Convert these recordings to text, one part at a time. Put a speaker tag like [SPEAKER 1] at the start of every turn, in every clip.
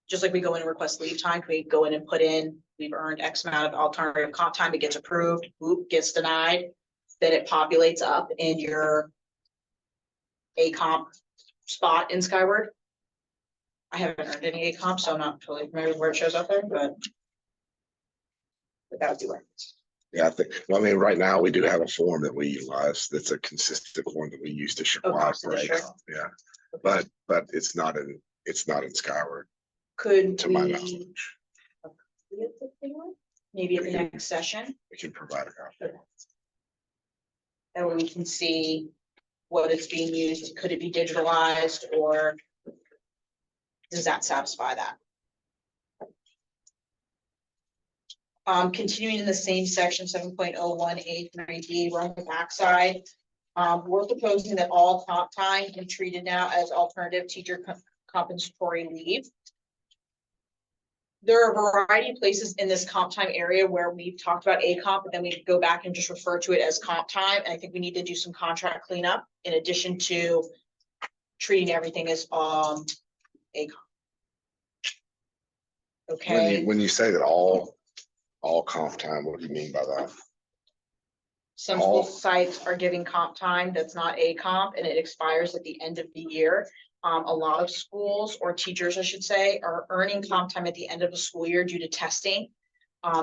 [SPEAKER 1] Just like we go in and request leave time, we go in and put in, we've earned X amount of alternative comp time, it gets approved, whoop, gets denied, then it populates up in your ACOMP spot in Skyward. I haven't earned any ACOMP, so I'm not totally familiar with where it shows up there, but that would be right.
[SPEAKER 2] Yeah, I think, well, I mean, right now we do have a form that we utilize that's a consistent form that we use to apply for ACOMP. Yeah, but it's not in Skyward.
[SPEAKER 1] Could
[SPEAKER 2] to my
[SPEAKER 1] we
[SPEAKER 2] knowledge.
[SPEAKER 1] maybe at the next session?
[SPEAKER 2] We can provide a copy.
[SPEAKER 1] That way we can see what it's being used. Could it be digitalized, or does that satisfy that? Continuing in the same section, 7.01A3D, we're on the backside. We're proposing that all comp time be treated now as alternative teacher compensatory leave. There are a variety of places in this comp time area where we've talked about ACOMP, but then we go back and just refer to it as comp time. And I think we need to do some contract cleanup in addition to treating everything as ACOMP. Okay.
[SPEAKER 2] When you say that all comp time, what do you mean by that?
[SPEAKER 1] Some school sites are giving comp time that's not ACOMP, and it expires at the end of the year. A lot of schools, or teachers, I should say, are earning comp time at the end of the school year due to testing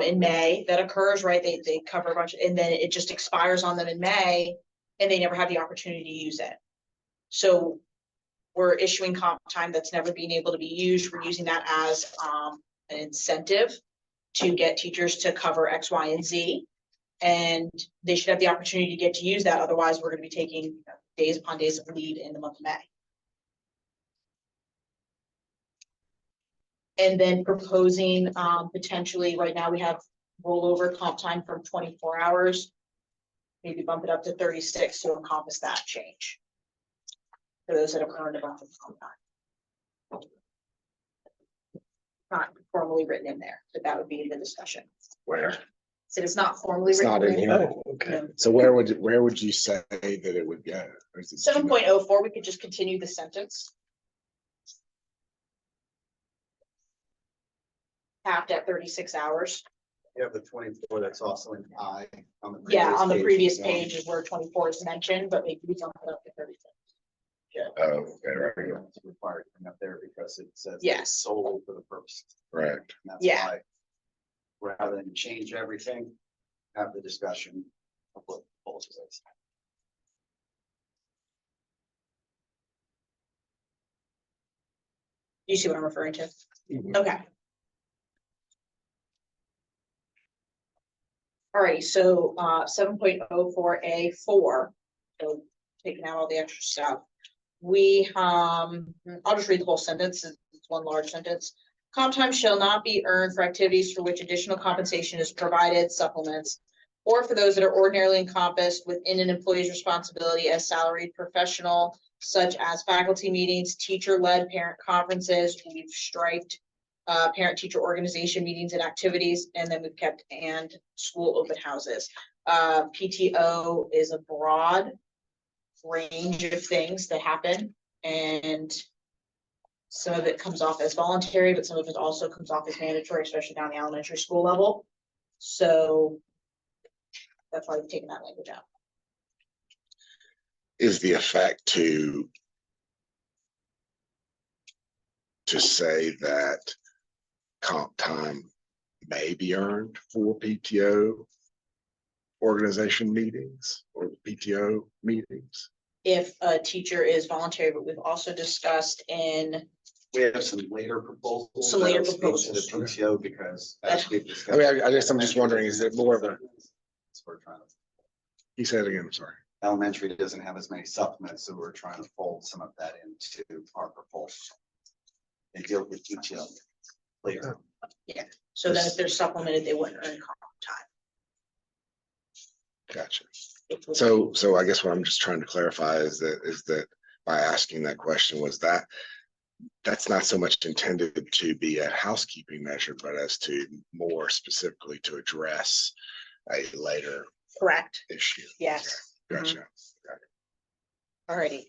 [SPEAKER 1] in May that occurs, right? They cover a bunch, and then it just expires on them in May, and they never have the opportunity to use it. So we're issuing comp time that's never been able to be used. We're using that as an incentive to get teachers to cover X, Y, and Z. And they should have the opportunity to get to use that. Otherwise, we're going to be taking days upon days of leave in the month of May. And then proposing potentially, right now we have rollover comp time from 24 hours, maybe bump it up to 36 to encompass that change for those that have earned a bunch of comp time. Not formally written in there, but that would be the discussion.
[SPEAKER 2] Where?
[SPEAKER 1] So it's not formally
[SPEAKER 2] It's
[SPEAKER 1] written.
[SPEAKER 2] not in here. Oh, okay. No. So where would you say that it would go?
[SPEAKER 1] 7.04, we could just continue the sentence. Capped at 36 hours.
[SPEAKER 3] You have the 24 that's also in I. On
[SPEAKER 1] the previous page is where 24 is mentioned, but maybe we jump it up to 36.
[SPEAKER 3] Yeah.
[SPEAKER 2] Oh, okay, right.
[SPEAKER 3] It's required to bring up there because it says
[SPEAKER 1] yes
[SPEAKER 3] solely for the purpose.
[SPEAKER 2] Right.
[SPEAKER 3] And that's
[SPEAKER 1] yeah.
[SPEAKER 3] Why rather than change everything, have the discussion of what the proposal is.
[SPEAKER 1] You see what I'm referring to?
[SPEAKER 2] Mm-hmm.
[SPEAKER 1] Okay. All right, so 7.04A4, so taking out all the extra stuff. We I'll just read the whole sentence. It's one large sentence. Comp time shall not be earned for activities for which additional compensation is provided, supplements, or for those that are ordinarily encompassed within an employee's responsibility as salaried professional, such as faculty meetings, teacher-led parent conferences. We've striped parent-teacher organization meetings and activities, and then we've kept and school open houses. PTO is a broad range of things that happen, and some of it comes off as voluntary, but some of it also comes off as mandatory, especially down the elementary school level. So that's why we've taken that language out.
[SPEAKER 2] Is the effect to say that comp time may be earned for PTO organization meetings or PTO meetings?
[SPEAKER 1] If a teacher is voluntary, but we've also discussed
[SPEAKER 3] we have some later proposals.
[SPEAKER 1] Some later
[SPEAKER 3] to
[SPEAKER 1] proposals.
[SPEAKER 3] the PTO because as we've discussed.
[SPEAKER 2] I mean, I'm just wondering, is it more of a?
[SPEAKER 3] We're trying to.
[SPEAKER 2] You said it again. I'm sorry.
[SPEAKER 3] Elementary doesn't have as many supplements, so we're trying to fold some of that into our proposal. They deal with PTO later.
[SPEAKER 1] Yeah. So then if they're supplemented, they wouldn't earn comp time.
[SPEAKER 2] Gotcha. So I guess what I'm just trying to clarify is that by asking that question was that's not so much intended to be a housekeeping measure, but as to more specifically to address a later
[SPEAKER 1] correct
[SPEAKER 2] issue.
[SPEAKER 1] Yes.
[SPEAKER 2] Okay. Gotcha.
[SPEAKER 1] Alrighty.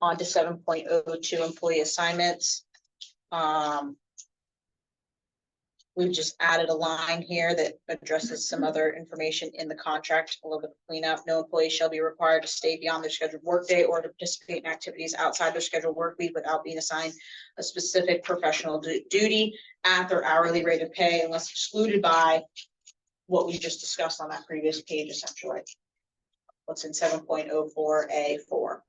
[SPEAKER 1] On to 7.02 employee assignments. We've just added a line here that addresses some other information in the contract, a little bit of cleanup. No employee shall be required to stay beyond their scheduled workday or to participate in activities outside their scheduled work week without being assigned a specific professional duty at their hourly rate of pay unless excluded by what we just discussed on that previous page, essentially. What's in 7.04A4.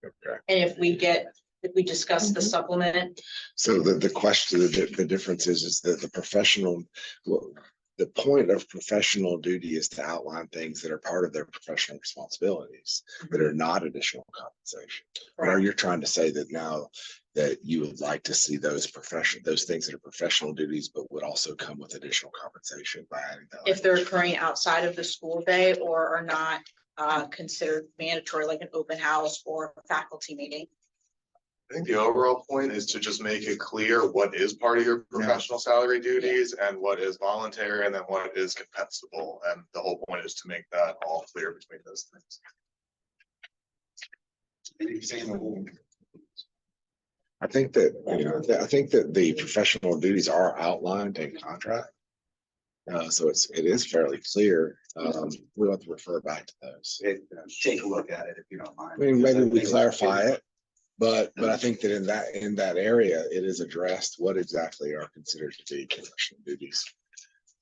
[SPEAKER 2] Okay.
[SPEAKER 1] And if we discuss the supplement,
[SPEAKER 2] So the question, the difference is that the professional, well, the point of professional duty is to outline things that are part of their professional responsibilities that are not additional compensation. Or
[SPEAKER 1] correct?
[SPEAKER 2] you're trying to say that now that you would like to see those things that are professional duties, but would also come with additional compensation by adding that.
[SPEAKER 1] If they're occurring outside of the school day or are not considered mandatory, like an open house or a faculty meeting.
[SPEAKER 4] I think the overall point is to just make it clear what is part of your professional salary duties and what is voluntary and then what is compensable. And the whole point is to make that all clear between those things.
[SPEAKER 2] I think that, I think that the professional duties are outlined in contract. So it is fairly clear. We'll have to refer back to those.
[SPEAKER 3] Take a look at it if you don't mind.
[SPEAKER 2] I mean, maybe we
[SPEAKER 3] Because
[SPEAKER 2] clarify it, but I think that in that area, it is addressed what exactly are considered to be professional duties.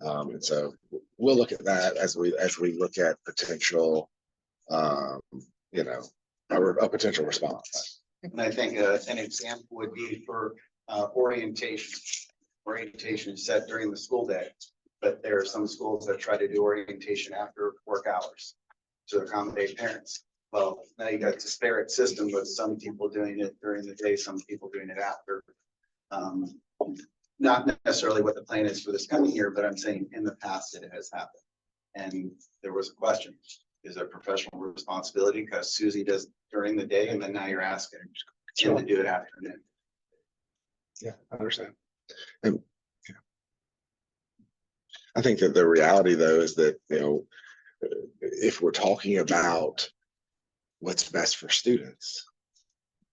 [SPEAKER 2] And so we'll look at that as we look at potential, a potential response.
[SPEAKER 3] And I think an example would be for orientation. Orientation is set during the school day, but there are some schools that try to do orientation after work hours to accommodate parents. Well, now you got a disparate system with some people doing it during the day, some people doing it after. Not necessarily what the plan is for this coming year, but I'm saying in the past it has happened. And there was a question, is there professional responsibility because Susie does during the day and then now you're asking him to do it afternoon?
[SPEAKER 2] Yeah, I understand. And I think that the reality though is that, if we're talking about what's best for students,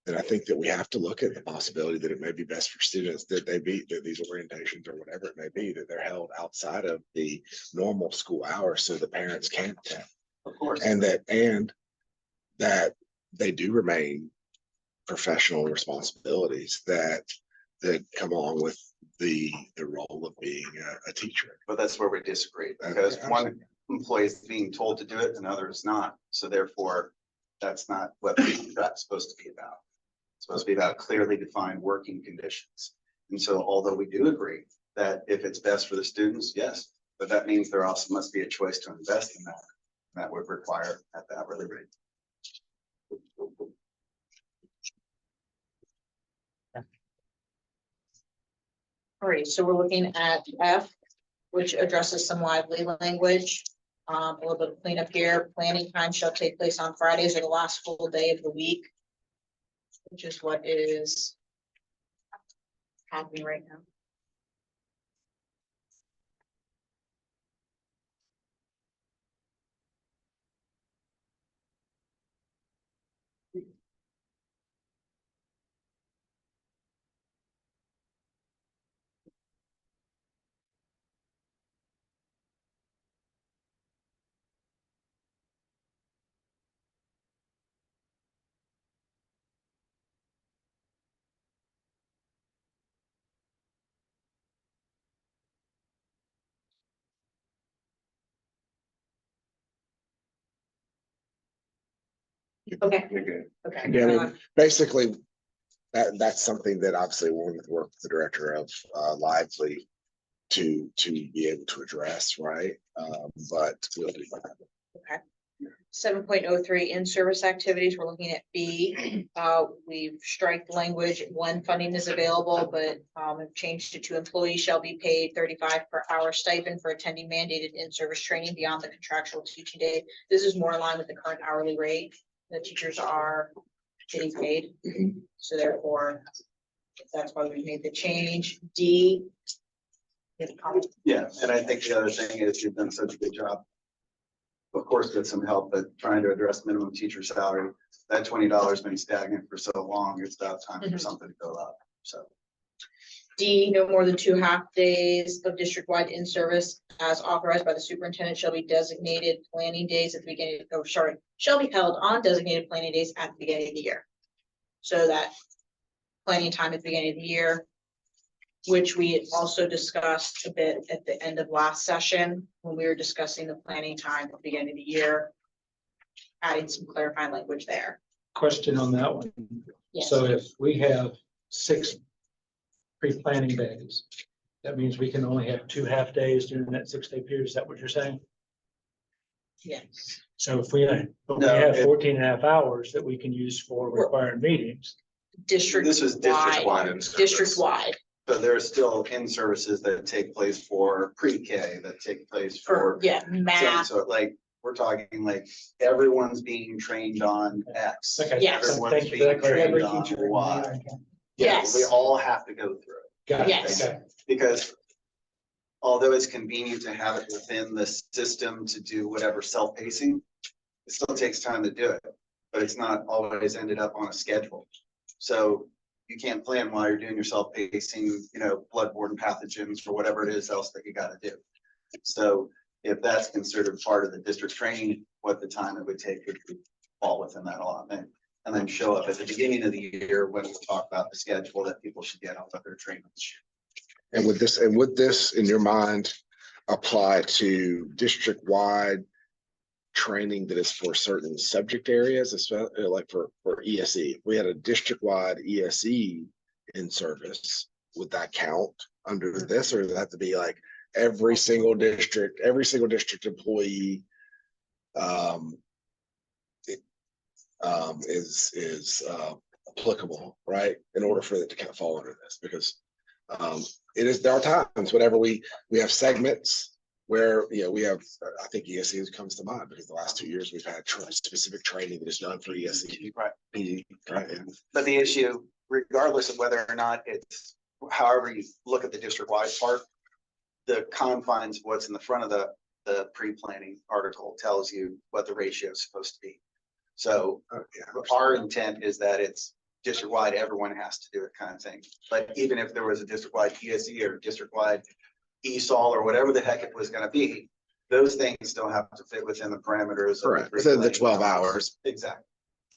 [SPEAKER 2] then I think that we have to look at the possibility that it may be best for students that that these orientations or whatever it may be, that they're held outside of the normal school hours so the parents can attend.
[SPEAKER 3] Of course.
[SPEAKER 2] And that they do remain professional responsibilities that come along with the role of being a teacher.
[SPEAKER 3] But that's where we disagree, because one employee is being told to do it and other is not. So therefore, that's not what that's supposed to be about. It's supposed to be about clearly defined working conditions. And so although we do agree that if it's best for the students, yes, but that means there also must be a choice to invest in that. That would require at that hourly rate.
[SPEAKER 1] All right, so we're looking at F, which addresses some lively language. A little bit of cleanup here. Planning time shall take place on Fridays or the last full day of the week, which is what is happening right now. Okay.
[SPEAKER 2] You're good.
[SPEAKER 1] Okay.
[SPEAKER 2] Yeah, I mean, basically, that's something that obviously we'll work with the director of Lively to be able to address, right? But we'll do that.
[SPEAKER 1] Okay. 7.03 in-service activities, we're looking at B. We've striked the language when funding is available, but have changed it to employees shall be paid 35 per hour stipend for attending mandated in-service training beyond the contractual teaching day. This is more in line with the current hourly rate. The teachers are getting paid. So therefore, that's why we made the change. D,
[SPEAKER 3] Yeah, and I think the other thing is you've done such a good job. Of course, with some help, but trying to address minimum teacher salary, that $20 been stagnant for so long, it's about time for
[SPEAKER 1] Mhm.
[SPEAKER 3] something to go up, so.
[SPEAKER 1] D, no more than 2 half-days of district-wide in-service as authorized by the superintendent shall be designated planning days at the beginning, shall be held on designated planning days at the beginning of the year. So that planning time at the beginning of the year, which we also discussed a bit at the end of last session when we were discussing the planning time at the beginning of the year. Adding some clarifying language there.
[SPEAKER 5] Question on that one.
[SPEAKER 1] Yes.
[SPEAKER 5] So if we have 6 pre-planning days, that means we can only have 2 half-days during that 6-day period. Is that what you're saying?
[SPEAKER 1] Yes.
[SPEAKER 5] So if we have
[SPEAKER 3] No,
[SPEAKER 5] 14 and a half hours that we can use for required meetings.
[SPEAKER 1] District.
[SPEAKER 3] This is district-wide
[SPEAKER 4] in-service.
[SPEAKER 1] District-wide
[SPEAKER 3] But there are still in-services that take place for pre-K, that take place
[SPEAKER 1] for,
[SPEAKER 3] for.
[SPEAKER 1] yeah,
[SPEAKER 3] some
[SPEAKER 1] math.
[SPEAKER 3] sort, like, we're talking like everyone's being trained on X.
[SPEAKER 5] Okay,
[SPEAKER 1] Yes.
[SPEAKER 5] so
[SPEAKER 3] Everyone's
[SPEAKER 5] thank you for that
[SPEAKER 3] being trained
[SPEAKER 5] clarification.
[SPEAKER 3] on Y. Yeah,
[SPEAKER 1] Yes.
[SPEAKER 3] we all have to go through it.
[SPEAKER 5] Got it.
[SPEAKER 1] Yes.
[SPEAKER 5] Okay.
[SPEAKER 3] Because although it's convenient to have it within the system to do whatever self-pacing, it still takes time to do it, but it's not always ended up on a schedule. So you can't plan while you're doing your self-pacing, bloodborne pathogens or whatever it is else that you gotta do. So if that's considered part of the district training, what the time it would take would fall within that allotment. And then show up at the beginning of the year when we talk about the schedule that people should get on what their training is.
[SPEAKER 2] And would this, in your mind, apply to district-wide training that is for certain subject areas, especially like for ESE? If we had a district-wide ESE in service, would that count under this, or does it have to be like every single district employee is applicable, right? In order for it to kind of fall under this, because there are times whenever we have segments where, we have, I think ESE comes to mind because the last 2 years we've had specific training that is done for ESE.
[SPEAKER 3] Right.
[SPEAKER 2] Right.
[SPEAKER 3] But the issue, regardless of whether or not it's, however you look at the district-wide part, the confines of what's in the front of the pre-planning article tells you what the ratio is supposed to be. So our intent is that it's district-wide, everyone has to do it kind of thing. But even if there was a district-wide ESE or district-wide ESOL or whatever the heck it was gonna be, those things still have to fit within the parameters.
[SPEAKER 2] Correct, within the 12 hours.
[SPEAKER 3] Exactly.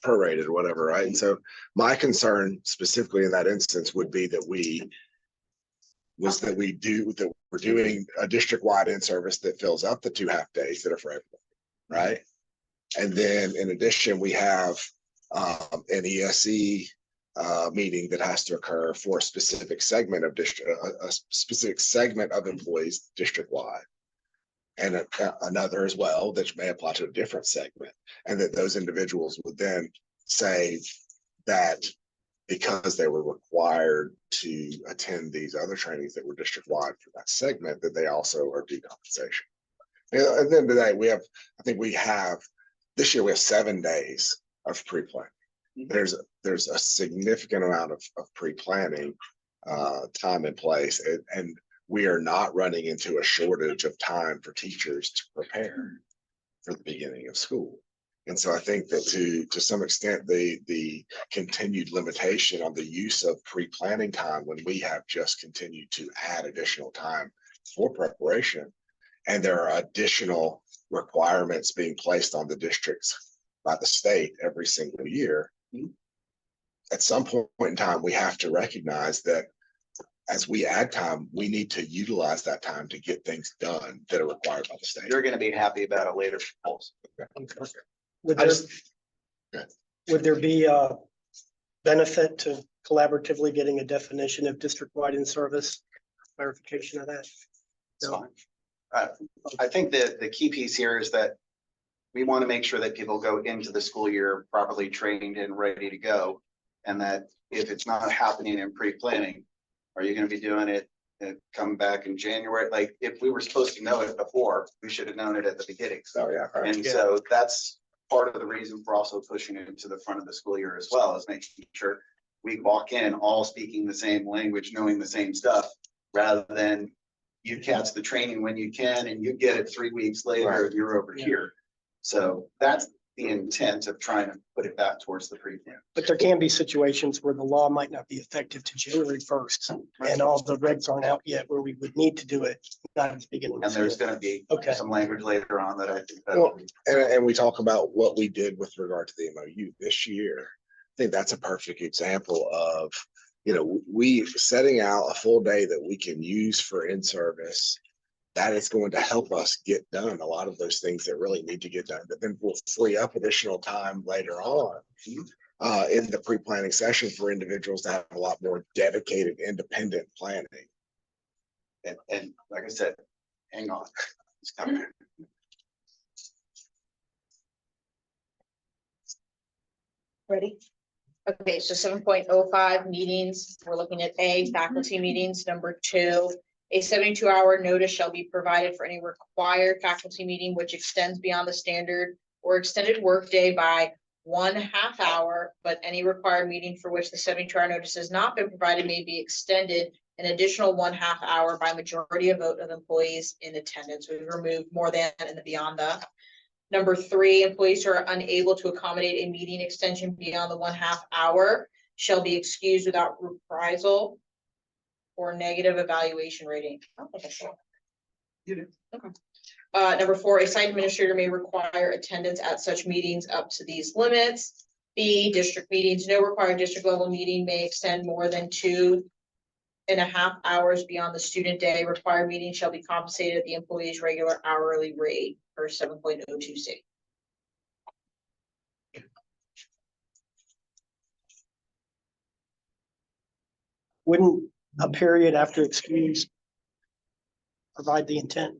[SPEAKER 2] Prorated or whatever, right? And so my concern specifically in that instance would be that we're doing a district-wide in-service that fills up the 2 half-days that are for everyone, right? And then in addition, we have an ESE meeting that has to occur for a specific segment of a specific segment of employees district-wide. And another as well that may apply to a different segment, and that those individuals would then say that because they were required to attend these other trainings that were district-wide for that segment, that they also are due compensation. And at the end of the day, this year we have 7 days of pre-planning. There's a significant amount of pre-planning time in place, and we are not running into a shortage of time for teachers to prepare for the beginning of school. And so I think that to some extent, the continued limitation on the use of pre-planning time when we have just continued to add additional time for preparation, and there are additional requirements being placed on the districts by the state every single year. At some point in time, we have to recognize that as we add time, we need to utilize that time to get things done that are required by the state.
[SPEAKER 3] You're gonna be happy about it later.
[SPEAKER 6] Would there be a benefit to collaboratively getting a definition of district-wide in service? Clarification of that?
[SPEAKER 3] It's fine. I think that the key piece here is that we want to make sure that people go into the school year properly trained and ready to go. And that if it's not happening in pre-planning, are you going to be doing it and come back in January? Like, if we were supposed to know it before, we should have known it at the beginning.
[SPEAKER 2] So, yeah. Right.
[SPEAKER 3] And so that's part of the reason for also pushing it to the front of the school year as well, is making sure we walk in all speaking the same language, knowing the same stuff, rather than you catch the training when you can and you get it 3 weeks later, you're over
[SPEAKER 5] Yeah.
[SPEAKER 3] here. So that's the intent of trying to put it back towards the pre-plan.
[SPEAKER 6] But there can be situations where the law might not be effective to January 1st and all the regs aren't out yet where we would need to do it. Not at the beginning.
[SPEAKER 3] And there's gonna be
[SPEAKER 6] Okay.
[SPEAKER 3] some language later on that I think.
[SPEAKER 2] Well, and we talk about what we did with regard to the MOU this year. I think that's a perfect example of, we setting out a full day that we can use for in-service. That is going to help us get done a lot of those things that really need to get done, but then we'll free up additional time later on in the pre-planning session for individuals to have a lot more dedicated, independent planning.
[SPEAKER 3] And like I said, hang on. It's coming.
[SPEAKER 1] Ready? Okay, so 7.05 meetings, we're looking at A, faculty meetings. Number 2, a 72-hour notice shall be provided for any required faculty meeting which extends beyond the standard or extended workday by 1/2 hour, but any required meeting for which the 72-hour notice has not been provided may be extended an additional 1/2 hour by majority of vote of employees in attendance. We've removed more than and the beyond that. Number 3, employees who are unable to accommodate a meeting extension beyond the 1/2 hour shall be excused without reprisal or negative evaluation rating. I don't think I saw that.
[SPEAKER 3] You do.
[SPEAKER 1] Okay. Number 4, a site administrator may require attendance at such meetings up to these limits. B, district meetings, no required district level meeting may extend more than 2.5 hours beyond the student day. Required meeting shall be compensated at the employee's regular hourly rate per 7.02C.
[SPEAKER 6] Wouldn't a period after excuse provide the intent?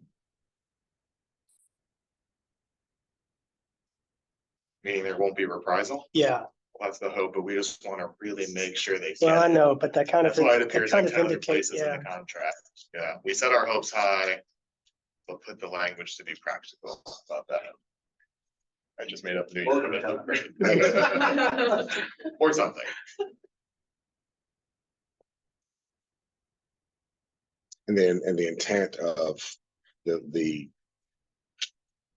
[SPEAKER 4] Meaning there won't be reprisal.
[SPEAKER 6] Yeah,
[SPEAKER 4] That's the hope, but we just want to really make sure they.
[SPEAKER 6] well, I
[SPEAKER 4] get it.
[SPEAKER 6] know, but that kind of,
[SPEAKER 4] That's why it
[SPEAKER 6] that
[SPEAKER 4] appears
[SPEAKER 6] kind
[SPEAKER 4] like
[SPEAKER 6] of
[SPEAKER 4] other
[SPEAKER 6] indicates,
[SPEAKER 4] places in
[SPEAKER 6] yeah.
[SPEAKER 4] the contract. Yeah, we set our hopes high. But put the language to be practical about that. I just made up the new. Or something.
[SPEAKER 2] And then, and the intent of the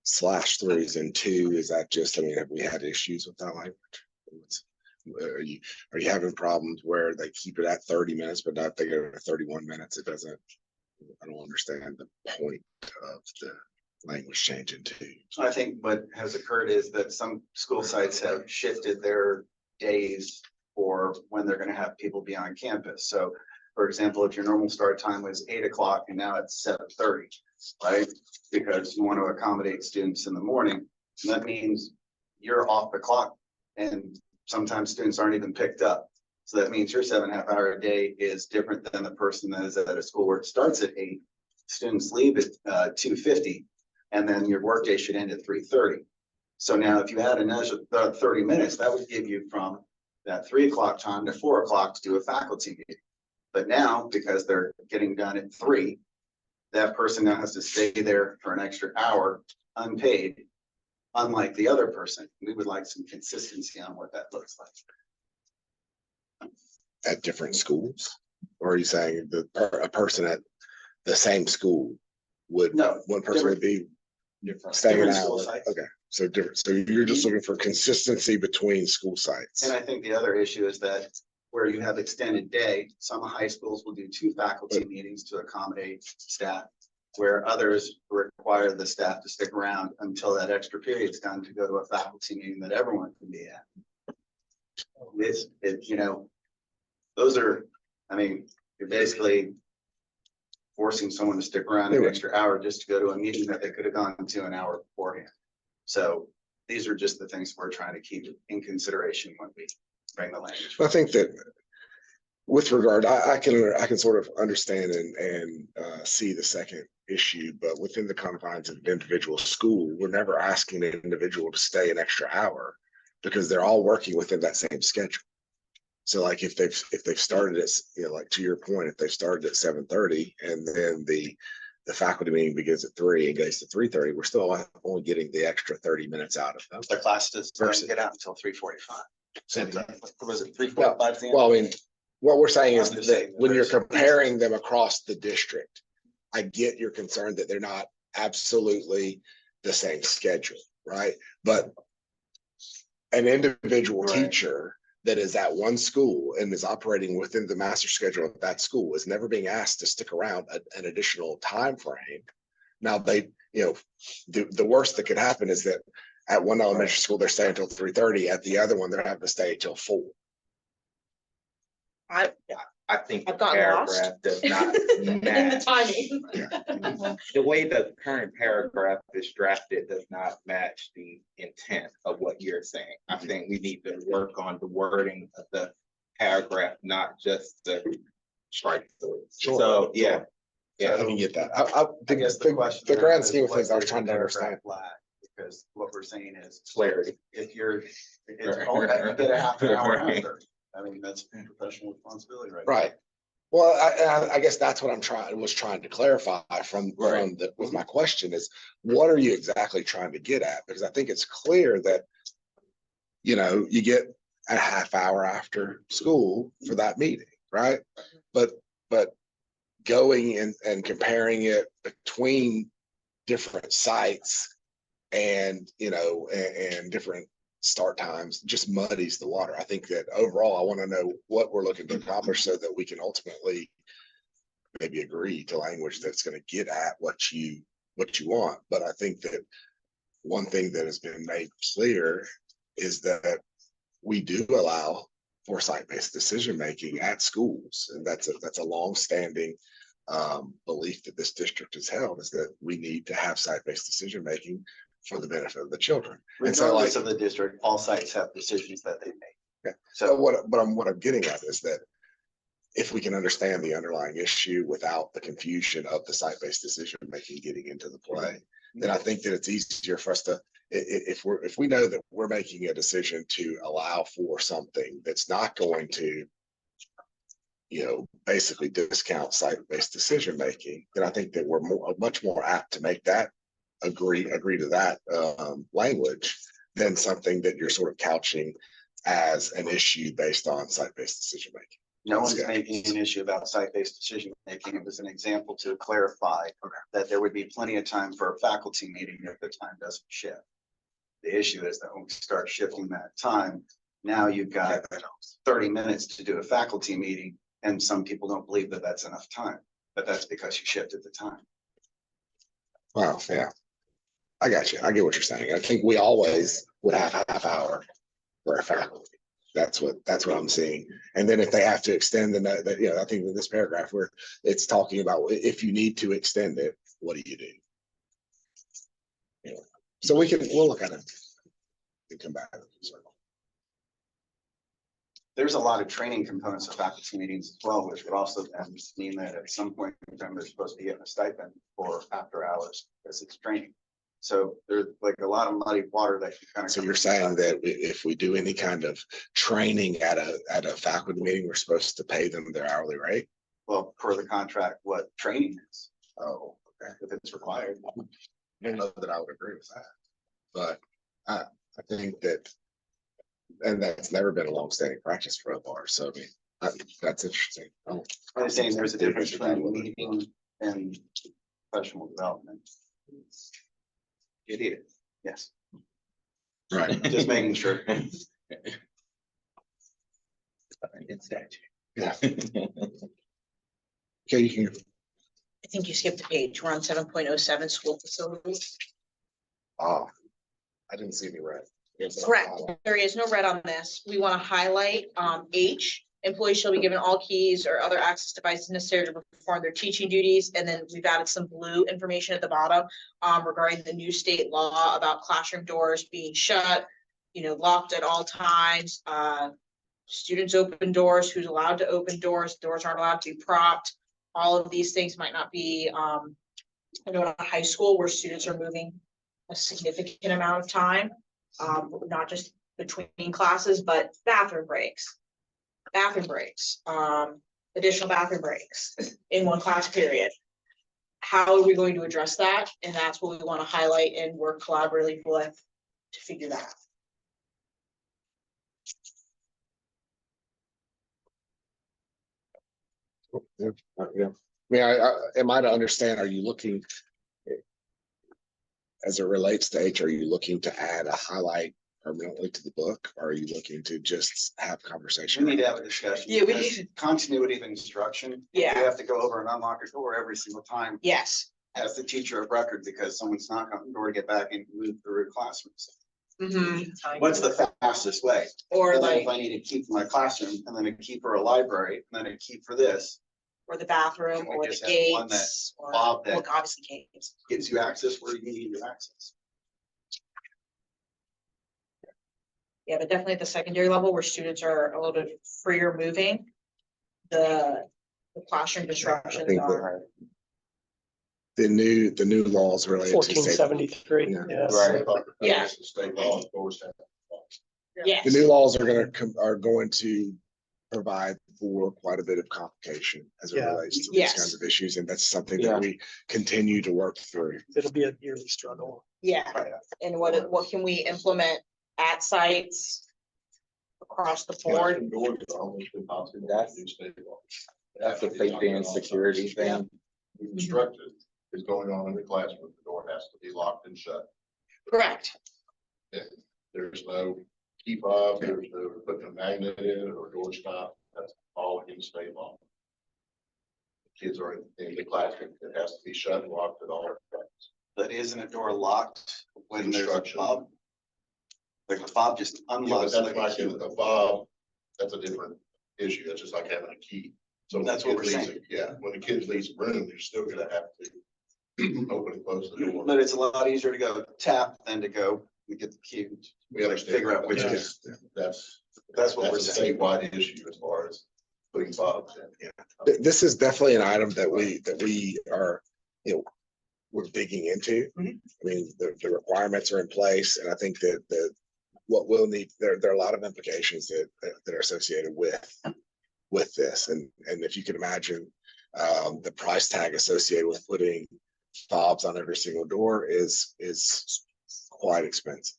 [SPEAKER 2] /3s and 2, is that just, have we had issues with that language? Are you having problems where they keep it at 30 minutes, but not they go to 31 minutes? It doesn't, I don't understand the point of the language changing 2.
[SPEAKER 3] I think what has occurred is that some school sites have shifted their days for when they're gonna have people be on campus. So, for example, if your normal start time was 8 o'clock and now it's 7:30, right? Because you want to accommodate students in the morning, and that means you're off the clock and sometimes students aren't even picked up. So that means your 7.5 hour a day is different than the person that is at a school where it starts at 8. Students leave at 2:50, and then your workday should end at 3:30. So now if you add another 30 minutes, that would give you from that 3 o'clock time to 4 o'clock to do a faculty meeting. But now, because they're getting done at 3, that person now has to stay there for an extra hour unpaid. Unlike the other person, we would like some consistency on what that looks like.
[SPEAKER 2] At different schools? Or are you saying that a person at the same school would,
[SPEAKER 3] No,
[SPEAKER 2] one person would be staying an
[SPEAKER 3] different school
[SPEAKER 2] hour?
[SPEAKER 3] sites.
[SPEAKER 2] Okay, so different, so you're just looking for consistency between school sites.
[SPEAKER 3] And I think the other issue is that where you have extended day, some high schools will do 2 faculty meetings to accommodate staff, where others require the staff to stick around until that extra period's done to go to a faculty meeting that everyone can be at. Those are, you're basically forcing someone to stick around an extra hour just to go to a meeting that they could have gone to an hour beforehand. So these are just the things we're trying to keep in consideration when we bring the language.
[SPEAKER 2] I think that with regard, I can sort of understand and see the second issue, but within the confines of an individual school, we're never asking an individual to stay an extra hour because they're all working within that same schedule. So like if they've started at, like to your point, if they've started at 7:30 and then the faculty meeting begins at 3 and goes to 3:30, we're still only getting the extra 30 minutes out of them.
[SPEAKER 3] The class doesn't get out until 3:45. Was it 3:45?
[SPEAKER 2] Well, what we're saying is
[SPEAKER 3] I'm just
[SPEAKER 2] that
[SPEAKER 3] saying
[SPEAKER 2] when you're
[SPEAKER 3] there's-
[SPEAKER 2] comparing them across the district, I get your concern that they're not absolutely the same schedule, right? But an individual
[SPEAKER 3] Right.
[SPEAKER 2] teacher that is at one school and is operating within the master schedule of that school is never being asked to stick around an additional time frame. Now the worst that could happen is that at one elementary school, they're staying until 3:30. At the other one, they're having to stay till 4.
[SPEAKER 7] I think the
[SPEAKER 1] I've gotten lost.
[SPEAKER 7] paragraph does not
[SPEAKER 1] In the
[SPEAKER 7] match.
[SPEAKER 1] timing.
[SPEAKER 7] The way the current paragraph is drafted does not match the intent of what you're saying. I think we need to work on the wording of the paragraph, not just the strike through.
[SPEAKER 2] Sure.
[SPEAKER 7] So, yeah.
[SPEAKER 2] Yeah, I
[SPEAKER 7] Yeah,
[SPEAKER 2] can get that.
[SPEAKER 3] I guess the question.
[SPEAKER 2] The grand
[SPEAKER 3] is
[SPEAKER 2] scheme of
[SPEAKER 3] what
[SPEAKER 2] things I was
[SPEAKER 3] does
[SPEAKER 2] trying
[SPEAKER 3] the
[SPEAKER 2] to understand.
[SPEAKER 3] paragraph lack? Because what we're saying is,
[SPEAKER 7] clarity.
[SPEAKER 3] if you're, it's only a bit of half an hour after. I mean, that's professional responsibility, right?
[SPEAKER 2] Right. Well, I guess that's what was trying to clarify with my question is, what are you exactly trying to get at? Because I think it's clear that, you get a half hour after school for that meeting, right? But going and comparing it between different sites and, and different start times just muddies the water. I think that overall, I want to know what we're looking to accomplish so that we can ultimately maybe agree to language that's going to get at what you want. But I think that one thing that has been made clear is that we do allow for site-based decision-making at schools. And that's a long-standing belief that this district has held, is that we need to have site-based decision-making for the benefit of the children. And so,
[SPEAKER 3] Regardless of the district, all sites have decisions that they make.
[SPEAKER 2] Yeah.
[SPEAKER 3] So
[SPEAKER 2] So what I'm getting at is that if we can understand the underlying issue without the confusion of the site-based decision-making getting into the play, then I think that it's easier for us to, if we know that we're making a decision to allow for something that's not going to, basically discount site-based decision-making, then I think that we're much more apt to make that agree to that language than something that you're sort of couching as an issue based on site-based decision-making.
[SPEAKER 3] no one's making an issue about site-based decision-making. It was an example to clarify that there would be plenty of time for a faculty meeting if the time doesn't shift. The issue is that when we start shifting that time, now you've got 30 minutes to do a faculty meeting, and some people don't believe that that's enough time, but that's because you shifted the time.
[SPEAKER 2] Wow, yeah. I got you. I get what you're saying. I think we always would have a half hour for a faculty. That's what I'm seeing. And then if they have to extend I think in this paragraph where it's talking about if you need to extend it, what do you do? So we'll look at it and come back.
[SPEAKER 3] There's a lot of training components of faculty meetings as well, which would also then mean that at some point in time, they're supposed to be getting a stipend for after hours because it's training. So there's like a lot of muddy water that you kind of.
[SPEAKER 2] So you're saying that if we do any kind of training at a faculty meeting, we're supposed to pay them their hourly rate?
[SPEAKER 3] Well, per the contract, what training is,
[SPEAKER 2] Oh, okay.
[SPEAKER 3] if it's required.
[SPEAKER 2] I don't know that I would agree with that, but I think that, and that's never been a long-standing practice for a bar. So I mean, that's interesting.
[SPEAKER 3] I'm saying there's a difference between meeting and professional development.
[SPEAKER 7] it is.
[SPEAKER 3] Yes,
[SPEAKER 2] Right.
[SPEAKER 3] just making sure.
[SPEAKER 7] It's statute.
[SPEAKER 2] Yeah. Okay, you can.
[SPEAKER 1] I think you skipped a page. We're on 7.07 school facilities.
[SPEAKER 2] Oh, I didn't see any red.
[SPEAKER 1] Correct. There is no red on this. We want to highlight H. Employees shall be given all keys or other access devices necessary to perform their teaching duties. And then we've added some blue information at the bottom regarding the new state law about classroom doors being shut, locked at all times. Students open doors, who's allowed to open doors, doors aren't allowed to be propped. All of these things might not be, I know in a high school where students are moving a significant amount of time, not just between classes, but bathroom breaks, additional bathroom breaks in one class period. How are we going to address that? And that's what we want to highlight and work collaboratively with to figure that out.
[SPEAKER 2] Yeah. mean, am I to understand, are you looking? As it relates to H, are you looking to add a highlight permanently to the book? Or are you looking to just have
[SPEAKER 3] We
[SPEAKER 2] conversation?
[SPEAKER 3] need to have a discussion.
[SPEAKER 1] Yeah, we
[SPEAKER 3] because
[SPEAKER 1] need
[SPEAKER 3] continuity of instruction.
[SPEAKER 1] Yeah.
[SPEAKER 3] You have to go over and unlock a door every single time
[SPEAKER 1] Yes.
[SPEAKER 3] as the teacher of record because someone's knocking on the door to get back and move through classrooms. What's the fastest way?
[SPEAKER 1] Or
[SPEAKER 3] And then
[SPEAKER 1] like,
[SPEAKER 3] if I need to keep my classroom and then a key for a library and then a key for this,
[SPEAKER 1] or the bathroom,
[SPEAKER 3] Can we
[SPEAKER 1] or the
[SPEAKER 3] just have one
[SPEAKER 1] gates, or,
[SPEAKER 3] Bob,
[SPEAKER 1] well,
[SPEAKER 3] that
[SPEAKER 1] obviously gates.
[SPEAKER 3] gives you access where you need your access.
[SPEAKER 1] Yeah, but definitely at the secondary level where students are a little bit freer moving. The classroom disruptions
[SPEAKER 2] think
[SPEAKER 1] are,
[SPEAKER 2] The new laws related to.
[SPEAKER 6] 1473,
[SPEAKER 2] Yeah.
[SPEAKER 6] yes.
[SPEAKER 7] Right.
[SPEAKER 1] Yeah.
[SPEAKER 4] State law, of course.
[SPEAKER 1] yes.
[SPEAKER 2] The new laws are going to provide for quite a bit of complication as it
[SPEAKER 6] Yeah.
[SPEAKER 2] relates to
[SPEAKER 1] Yes.
[SPEAKER 2] these kinds of issues, and that's something
[SPEAKER 7] Yeah.
[SPEAKER 2] that we continue to work through.
[SPEAKER 6] It'll be a yearly struggle.
[SPEAKER 1] Yeah, and what can we implement at sites? Across the board?
[SPEAKER 7] That's a safety and security thing.
[SPEAKER 4] Instructed is going on in the classroom, the door has to be locked and shut.
[SPEAKER 1] Correct.
[SPEAKER 4] There's no key fob, there's no putting a magnet in it or door stop, that's all in state law. Kids are in the classroom, it has to be shut and locked at all times.
[SPEAKER 3] But isn't a door locked when there's a
[SPEAKER 4] Instruction.
[SPEAKER 3] fob? Like the fob just
[SPEAKER 4] Yeah, but
[SPEAKER 3] unlocks.
[SPEAKER 4] that's
[SPEAKER 3] like a
[SPEAKER 4] like
[SPEAKER 3] key.
[SPEAKER 4] a fob, that's a different issue, that's just like having a key. So when
[SPEAKER 3] That's
[SPEAKER 4] the
[SPEAKER 3] what
[SPEAKER 4] kid
[SPEAKER 3] we're
[SPEAKER 4] leaves
[SPEAKER 3] saying.
[SPEAKER 4] Yeah, when the kid leaves the room, you're still gonna have to open and close the door.
[SPEAKER 3] But it's a lot easier to go tap than to go, we get the key.
[SPEAKER 4] We understand.
[SPEAKER 3] Figure out which
[SPEAKER 6] Yeah.
[SPEAKER 3] is,
[SPEAKER 4] That's,
[SPEAKER 3] that's what we're
[SPEAKER 4] that's a
[SPEAKER 3] saying.
[SPEAKER 4] statewide issue as far as putting fobs in.
[SPEAKER 2] This is definitely an item that we are, we're digging into.
[SPEAKER 3] Mhm.
[SPEAKER 2] I mean, the requirements are in place, and I think that what we'll need, there are a lot of implications that are associated with this, and if you can imagine, the price tag associated with putting fobs on every single door is quite expensive.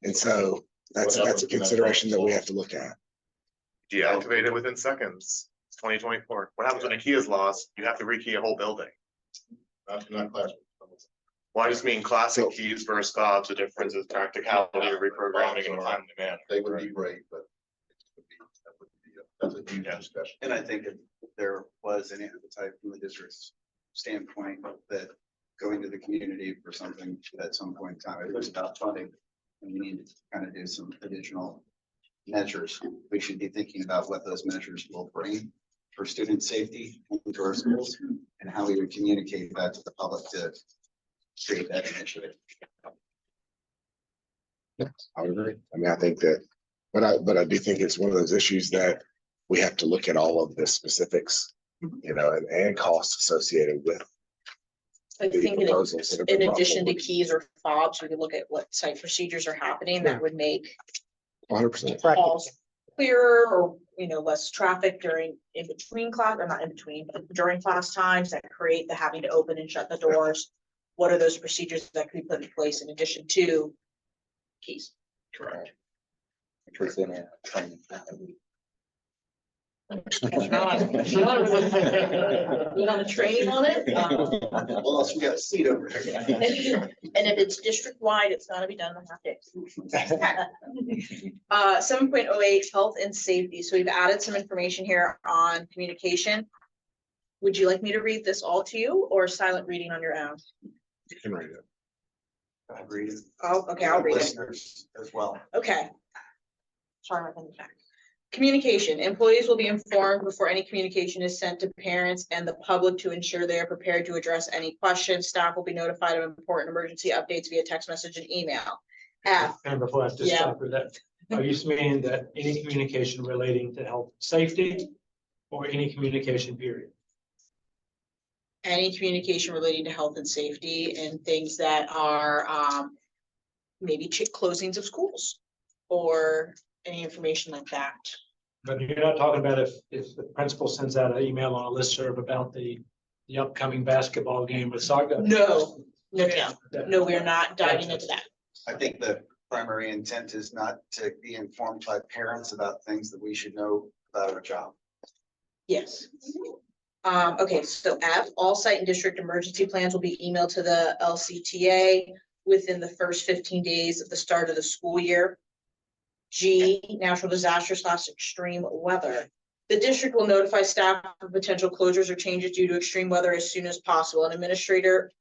[SPEAKER 2] And so that's a consideration that we have to look at.
[SPEAKER 4] Deactivate it within seconds. It's 2024. What happens when a key is lost? You have to rekey a whole building. Not classroom. Well, I just mean classic keys versus fobs. The difference is practicality of reprogramming in a timely manner. They would be great, but that's a huge discussion.
[SPEAKER 3] And I think if there was any appetite from the district's standpoint that going to the community for something at some point in time, it was about funding. And we need to kind of do some additional measures. We should be thinking about what those measures will bring for student safety into our schools and how we would communicate that to the public to create that initiative.
[SPEAKER 2] I would agree. I mean, I think that, but I do think it's one of those issues that we have to look at all of the specifics, and costs associated with
[SPEAKER 1] I
[SPEAKER 2] the
[SPEAKER 1] think
[SPEAKER 2] proposals that have been
[SPEAKER 1] in
[SPEAKER 2] brought
[SPEAKER 1] addition to
[SPEAKER 2] forward.
[SPEAKER 1] keys or fobs, we could look at what site procedures are happening that would make
[SPEAKER 2] 100%.
[SPEAKER 1] calls clearer, or, less traffic in between class, or not in between, but during class times that create the having to open and shut the doors. What are those procedures that could be put in place in addition to keys?
[SPEAKER 2] Correct.
[SPEAKER 7] Presenting training.
[SPEAKER 1] Good on the training on it.
[SPEAKER 3] Well, else we got a seat over here.
[SPEAKER 1] And if it's district wide, it's gotta be done in a half day. 7.08 health and safety. So we've added some information here on communication. Would you like me to read this all to you, or silent reading on your own?
[SPEAKER 2] You can read it.
[SPEAKER 3] I'll read it.
[SPEAKER 1] Oh, okay, I'll read it.
[SPEAKER 3] Listeners as well.
[SPEAKER 1] Okay. Sorry, my pen's back. Communication. Employees will be informed before any communication is sent to parents and the public to ensure they are prepared to address any questions. Staff will be notified of important emergency updates via text message and email. F.
[SPEAKER 5] And before I just
[SPEAKER 1] Yeah.
[SPEAKER 5] stop with that, are you meaning that any communication relating to health and safety or any communication period?
[SPEAKER 1] Any communication relating to health and safety and things that are maybe closings of schools or any information like that.
[SPEAKER 5] But you're not talking about if the principal sends out an email on a listserv about the upcoming basketball game with Saga?
[SPEAKER 1] No, we are not diving into that.
[SPEAKER 3] I think the primary intent is not to be informed by parents about things that we should know about our job.
[SPEAKER 1] Yes. Okay, so F, all site and district emergency plans will be emailed to the LCTA within the first 15 days of the start of the school year. G, natural disaster / extreme weather. The district will notify staff of potential closures or changes due to extreme weather as soon as possible. An administrator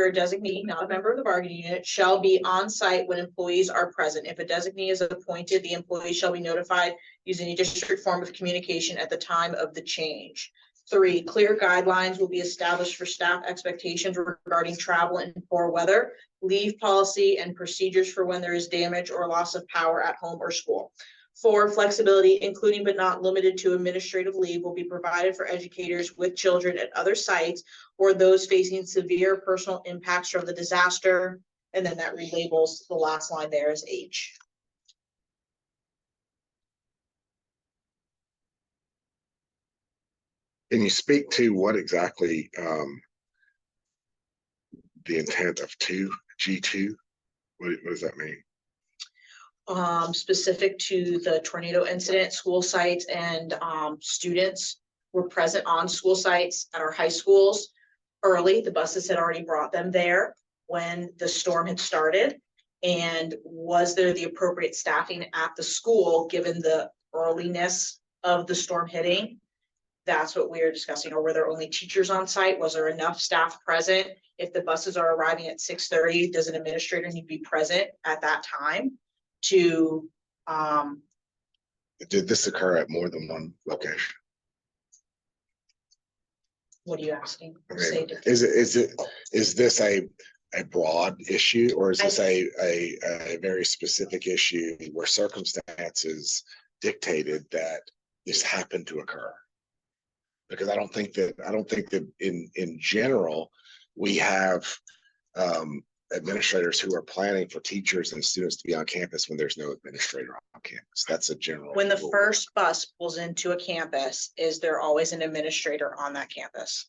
[SPEAKER 1] or designee, not a member of the bargaining unit, shall be on site when employees are present. If a designee is appointed, the employee shall be notified using a district form of communication at the time of the change. 3, clear guidelines will be established for staff expectations regarding travel in poor weather, leave policy, and procedures for when there is damage or loss of power at home or school. 4, flexibility, including but not limited to administrative leave, will be provided for educators with children at other sites or those facing severe personal impacts from the disaster. And then that relabels the last line there as H.
[SPEAKER 2] Can you speak to what exactly the intent of G2? What does that mean?
[SPEAKER 1] Specific to the tornado incident, school sites and students were present on school sites at our high schools early. The buses had already brought them there when the storm had started. And was there the appropriate staffing at the school given the earliness of the storm hitting? That's what we are discussing. Or were there only teachers on site? Was there enough staff present? If the buses are arriving at 6:30, does an administrator need to be present at that time to
[SPEAKER 2] Did this occur at more than one location?
[SPEAKER 1] what are you asking?
[SPEAKER 2] Okay. Is this a broad issue, or is this a very specific issue where circumstances dictated that this happened to occur? Because I don't think that in general, we have administrators who are planning for teachers and students to be on campus when there's no administrator on campus. That's a general.
[SPEAKER 1] When the
[SPEAKER 2] rule.
[SPEAKER 1] first bus pulls into a campus, is there always an administrator on that campus?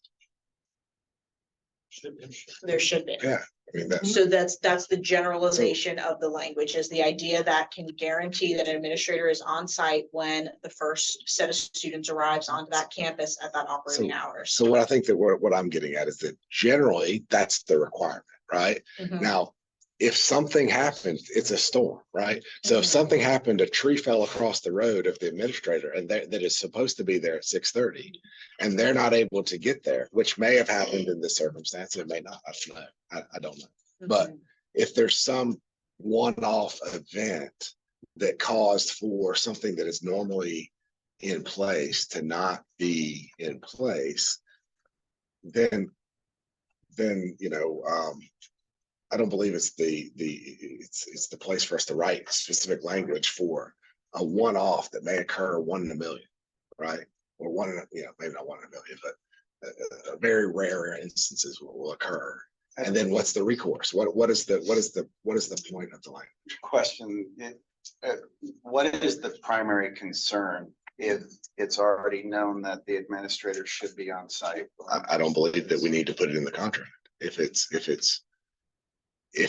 [SPEAKER 1] There should be.
[SPEAKER 2] Yeah, I mean, that's,
[SPEAKER 1] So that's the generalization of the language, is the idea that can guarantee that an administrator is on site when the first set of students arrives onto that campus at that operating hours.
[SPEAKER 2] so what I think that what I'm getting at is that generally that's the requirement, right?
[SPEAKER 1] Mhm.
[SPEAKER 2] Now, if something happens, it's a storm, right? So if
[SPEAKER 1] Mhm.
[SPEAKER 2] something happened, a tree fell across the road of the administrator and that is supposed to be there at 6:30 and they're not able to get there, which may have happened in this circumstance, it may not, I don't know. I don't know. But
[SPEAKER 1] Mhm.
[SPEAKER 2] if there's some one-off event that caused for something that is normally in place to not be in place, then I don't believe it's it's the place for us to write specific language for a one-off that may occur 1 in a million, right? Or maybe not 1 in a million, but a very rare instances will occur. And then what's the recourse? What is the point of the language?
[SPEAKER 3] Question, what is the primary concern if it's already known that the administrator should be on site?
[SPEAKER 2] I don't believe that we need to put it in the contract. If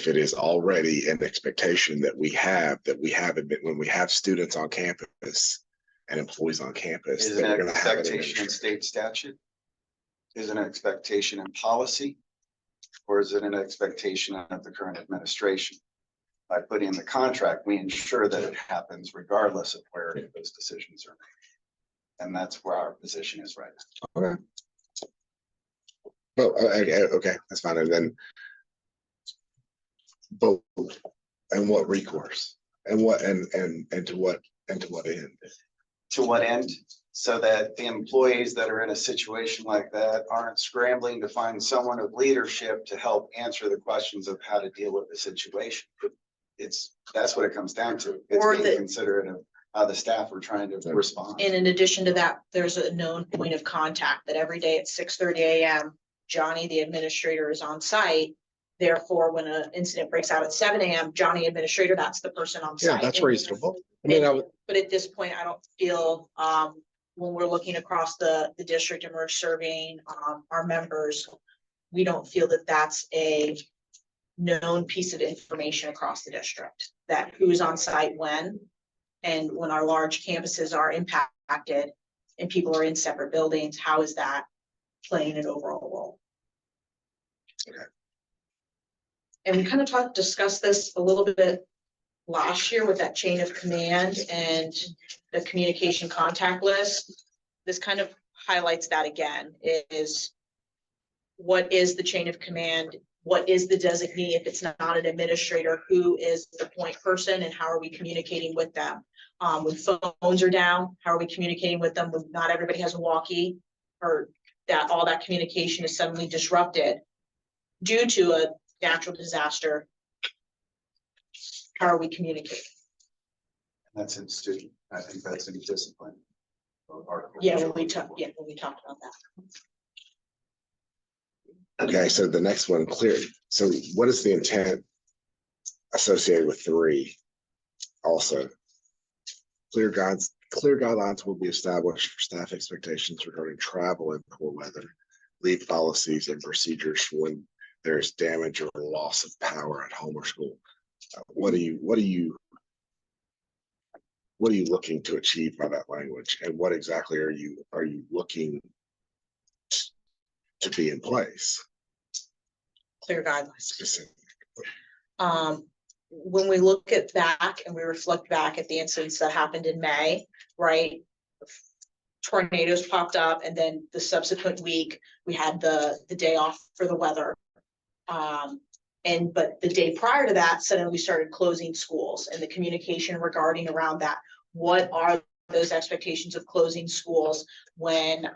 [SPEAKER 2] it is already an expectation that we have when we have students on campus and employees on campus.
[SPEAKER 3] Is it an expectation in state statute? Is it an expectation in policy? Or is it an expectation of the current administration? By putting in the contract, we ensure that it happens regardless of where those decisions are made. And that's where our position is right now.
[SPEAKER 2] Okay. Well, okay, that's fine. And then, but, and what recourse and what, and to what end?
[SPEAKER 3] To what end? So that the employees that are in a situation like that aren't scrambling to find someone of leadership to help answer the questions of how to deal with the situation. That's what it comes down to. It's
[SPEAKER 1] Or
[SPEAKER 3] being considerate of how the staff are trying to respond.
[SPEAKER 1] And in addition to that, there's a known point of contact that every day at 6:30 a.m., Johnny, the administrator, is on site. Therefore, when an incident breaks out at 7 a.m., Johnny administrator, that's the person on
[SPEAKER 2] Yeah,
[SPEAKER 1] site.
[SPEAKER 2] that's reasonable. I mean,
[SPEAKER 1] But at this point, I don't feel, when we're looking across the district and we're surveying, our members, we don't feel that that's a known piece of information across the district, that who's on site when, and when our large campuses are impacted, and people are in separate buildings, how is that playing an overall role?
[SPEAKER 2] Okay.
[SPEAKER 1] And we kind of discussed this a little bit last year with that chain of command and the communication contact list. This kind of highlights that again, is what is the chain of command? What is the designee if it's not an administrator? Who is the point person and how are we communicating with them? When phones are down, how are we communicating with them when not everybody has a walkie, or that all that communication is suddenly disrupted due to a natural disaster? How are we communicating?
[SPEAKER 3] That's in student, I think that's in discipline.
[SPEAKER 1] Yeah, when we talked about that.
[SPEAKER 2] Okay, so the next one, clear. So what is the intent associated with 3? Also, clear guidelines will be established for staff expectations regarding travel in poor weather, leave policies and procedures when there is damage or loss of power at home or school. What are you looking to achieve by that language, and what exactly are you looking to be in place?
[SPEAKER 1] Clear guidelines.
[SPEAKER 2] Specific.
[SPEAKER 1] When we look at back and we reflect back at the incidents that happened in May, right? Tornadoes popped up, and then the subsequent week we had the day off for the weather. But the day prior to that, suddenly we started closing schools, and the communication regarding around that. What are those expectations of closing schools when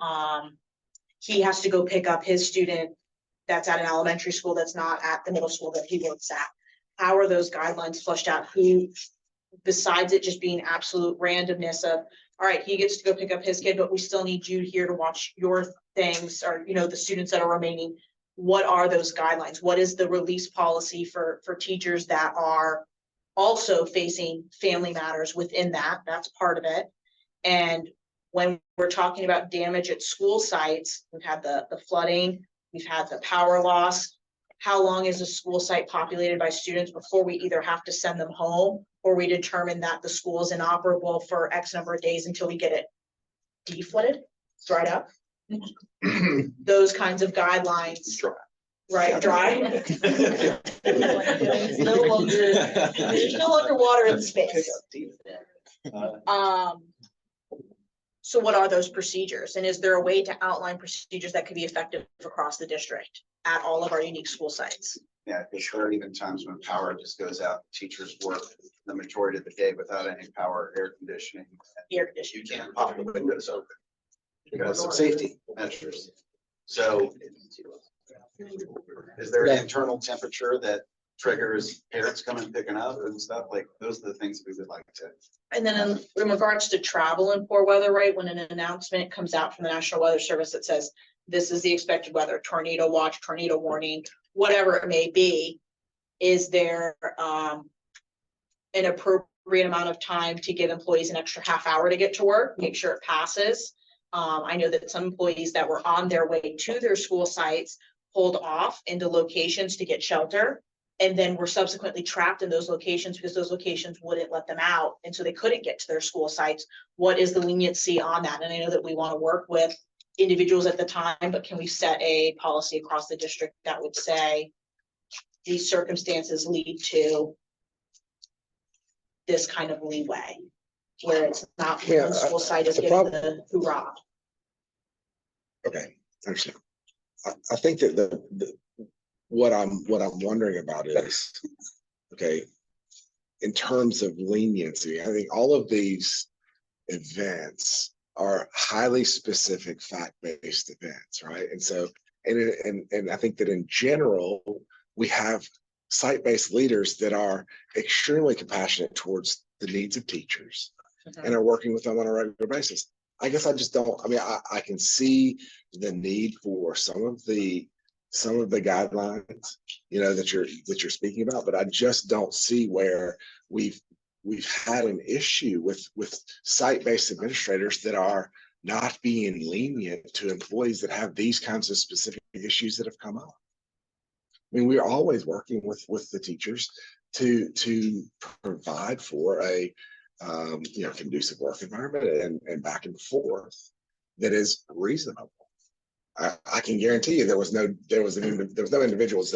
[SPEAKER 1] he has to go pick up his student that's at an elementary school that's not at the middle school that he works at? How are those guidelines flushed out? Who, besides it just being absolute randomness of, all right, he gets to go pick up his kid, but we still need you here to watch your things, or, you know, the students that are remaining. What are those guidelines? What is the release policy for teachers that are also facing family matters within that? That's part of it. And when we're talking about damage at school sites, we've had the flooding, we've had the power loss. How long is a school site populated by students before we either have to send them home, or we determine that the school is inoperable for X number of days until we get it deflooded, dried up? Those kinds of guidelines. Right, dry. It's no longer, there's no longer water in space. So what are those procedures? And is there a way to outline procedures that could be effective across the district at all of our unique school sites?
[SPEAKER 3] Yeah, because there are even times when power just goes out, teachers work the majority of the day without any power, air conditioning.
[SPEAKER 1] Air conditioning.
[SPEAKER 3] You can't pop the windows open because of safety measures. So is there an internal temperature that triggers parents coming picking up and stuff? Like, those are the things we would like to.
[SPEAKER 1] And then in regards to travel in poor weather, right, when an announcement comes out from the National Weather Service that says, this is the expected weather, tornado watch, tornado warning, whatever it may be, is there an appropriate amount of time to give employees an extra half hour to get to work, make sure it passes? I know that some employees that were on their way to their school sites pulled off into locations to get shelter, and then were subsequently trapped in those locations because those locations wouldn't let them out, and so they couldn't get to their school sites. What is the leniency on that? And I know that we want to work with individuals at the time, but can we set a policy across the district that would say these circumstances lead to this kind of leeway, where it's not
[SPEAKER 2] Yeah,
[SPEAKER 1] one school site is
[SPEAKER 2] the
[SPEAKER 1] getting
[SPEAKER 2] problem-
[SPEAKER 1] the hoorah?
[SPEAKER 2] Okay, I understand. I think that what I'm wondering about is, okay, in terms of leniency, I think all of these events are highly specific, fact-based events, right? And so, and I think that in general, we have site-based leaders that are extremely compassionate towards the needs of teachers and are working with them on a regular basis. I guess I just don't, I mean, I can see the need for some of the guidelines, you know, that you're speaking about, but I just don't see where we've had an issue with site-based administrators that are not being lenient to employees that have these kinds of specific issues that have come up. I mean, we're always working with the teachers to provide for a conducive work environment and back and forth. that is reasonable. I can guarantee you there was no individuals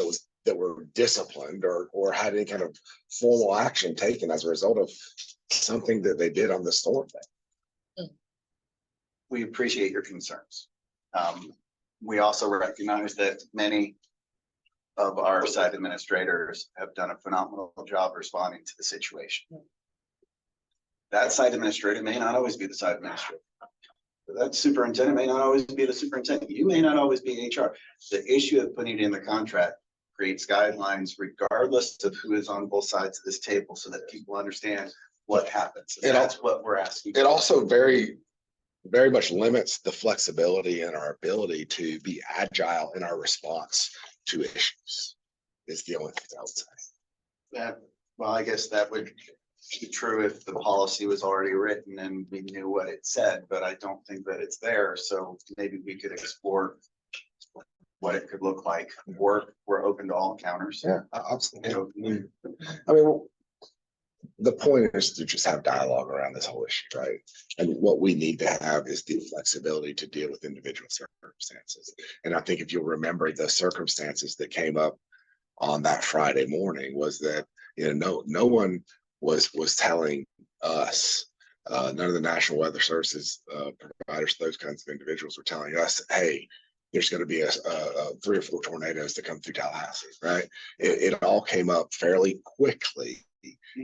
[SPEAKER 2] that were disciplined or had any kind of formal action taken as a result of something that they did on the storm day.
[SPEAKER 3] We appreciate your concerns. We also recognize that many of our site administrators have done a phenomenal job responding to the situation. That site administrator may not always be the site administrator. That superintendent may not always be the superintendent. You may not always be HR. The issue of putting it in the contract creates guidelines regardless of who is on both sides of this table so that people understand what happens. And that's what we're asking.
[SPEAKER 2] It also very much limits the flexibility and our ability to be agile in our response to issues is the only thing I would say.
[SPEAKER 3] Well, I guess that would be true if the policy was already written and we knew what it said, but I don't think that it's there. So maybe we could explore what it could look like. We're open to all encounters.
[SPEAKER 2] Yeah, absolutely. I mean, the point is to just have dialogue around this whole issue, right? And what we need to have is the flexibility to deal with individual circumstances. And I think if you'll remember the circumstances that came up on that Friday morning was that, no one was telling us, none of the National Weather Services providers, those kinds of individuals were telling us, hey, there's going to be a 3 or 4 tornadoes that come through Tallahassee, right? It all came up fairly quickly.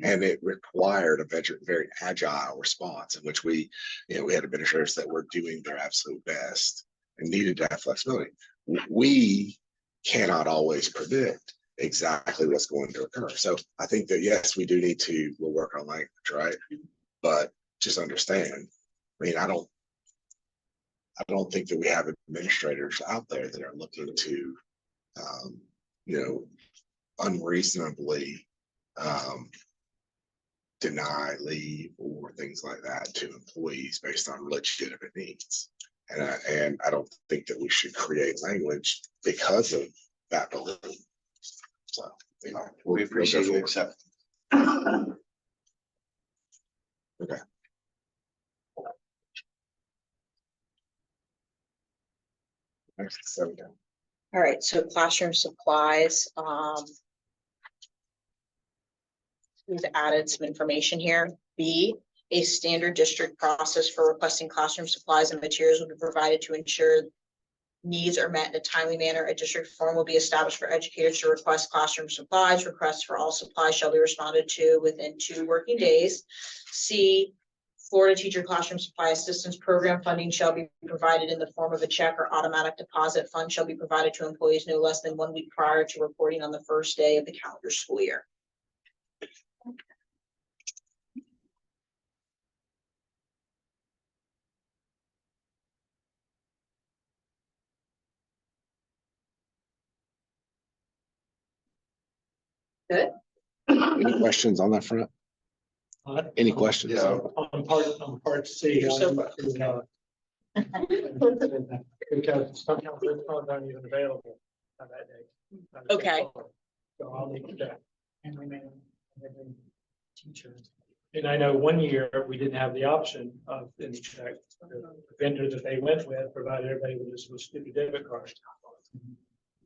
[SPEAKER 2] And it required a very agile response in which we had administrators that were doing their absolute best and needed to have flexibility. We cannot always predict exactly what's going to occur. So I think that, yes, we do need to, we'll work on language, right? But just understand, I mean, I don't think that we have administrators out there that are looking to, unreasonably deny leave or things like that to employees based on legitimate needs. And I don't think that we should create language because of that belief. So,
[SPEAKER 3] we appreciate you accepting.
[SPEAKER 2] Okay. Next, 7 down.
[SPEAKER 1] All right, so classroom supplies, we've added some information here. B, a standard district process for requesting classroom supplies and materials will be provided to ensure needs are met in a timely manner. A district form will be established for educators to request classroom supplies. Requests for all supplies shall be responded to within 2 working days. C, Florida Teacher Classroom Supply Assistance Program funding shall be provided in the form of a check or automatic deposit. Funds shall be provided to employees no less than 1 week prior to reporting on the first day of the calendar school year. Good.
[SPEAKER 2] Any questions on that front? Any questions?
[SPEAKER 4] Yeah.
[SPEAKER 5] On part C.
[SPEAKER 1] You're so
[SPEAKER 5] Because sometimes those funds aren't even available on that day.
[SPEAKER 1] Okay.
[SPEAKER 5] So I'll need to check. Teachers. And I know 1 year we didn't have the option of any check. The vendor that they went with provided everybody with just a stupid debit card.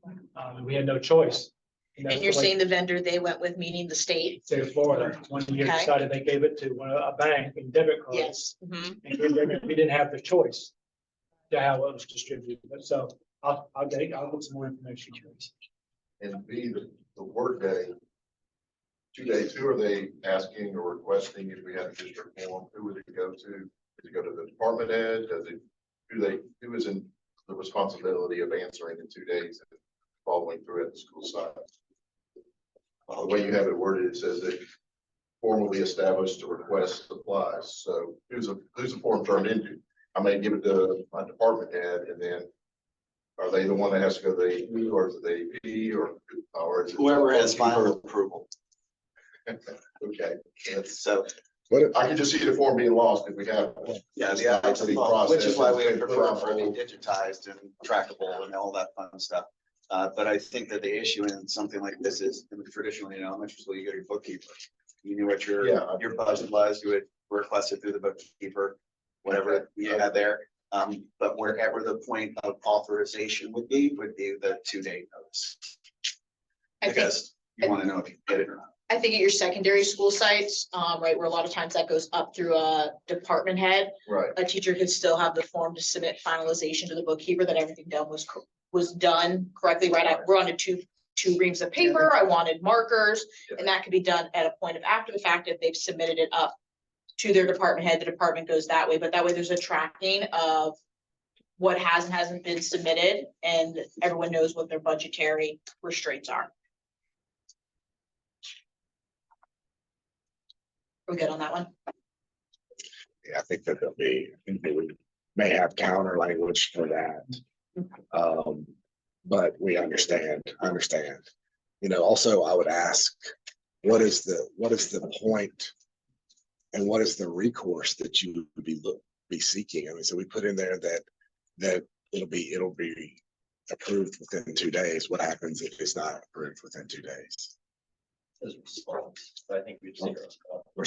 [SPEAKER 5] And we had no choice.
[SPEAKER 1] And you're saying the vendor they went with, meaning the state?
[SPEAKER 5] State of Florida, 1 year
[SPEAKER 1] Okay.
[SPEAKER 5] decided they gave it to a bank and debit cards.
[SPEAKER 1] Yes. Mhm.
[SPEAKER 5] And we didn't have the choice to how it was distributed. But so I'll get some more information.
[SPEAKER 8] And B, the work day. 2 days, who are they asking or requesting if we have a district form? Who would it go to? Does it go to the department head? Who is in the responsibility of answering in 2 days and following through at the school site? The way you have it worded, it says that form will be established to request supplies. So who's the form turned into? I may give it to my department head, and then are they the one that has to go to the AP, or is it the AP, or is it
[SPEAKER 3] Whoever has final approval.
[SPEAKER 8] Okay,
[SPEAKER 3] So,
[SPEAKER 8] I can just see the form being lost if we have.
[SPEAKER 3] yeah,
[SPEAKER 8] It's not to be
[SPEAKER 3] which is why we would
[SPEAKER 8] processed.
[SPEAKER 3] prefer for it to be digitized and trackable and all that fun stuff. But I think that the issue in something like this is, traditionally in elementary school, you go to your bookkeeper. You knew what your budget was, you would request it through the bookkeeper, whatever you had there. But wherever the point of authorization would be the 2-day notice.
[SPEAKER 1] I think,
[SPEAKER 3] Because you want to know if you get it or not.
[SPEAKER 1] I think at your secondary school sites, right, where a lot of times that goes up through a department head,
[SPEAKER 8] Right.
[SPEAKER 1] a teacher could still have the form to submit finalization to the bookkeeper that everything done was done correctly, right? We're on to two reams of paper, I wanted markers, and that could be done at a point of after the fact if they've submitted it up to their department head, the department goes that way, but that way there's a tracking of what has and hasn't been submitted, and everyone knows what their budgetary restraints are. We're good on that one?
[SPEAKER 2] Yeah, I think that there'll be, I think they may have counter language for that. But we understand. You know, also I would ask, what is the point? And what is the recourse that you would be seeking? I mean, so we put in there that it'll be approved within 2 days. What happens if it's not approved within 2 days?
[SPEAKER 9] I think we'd see.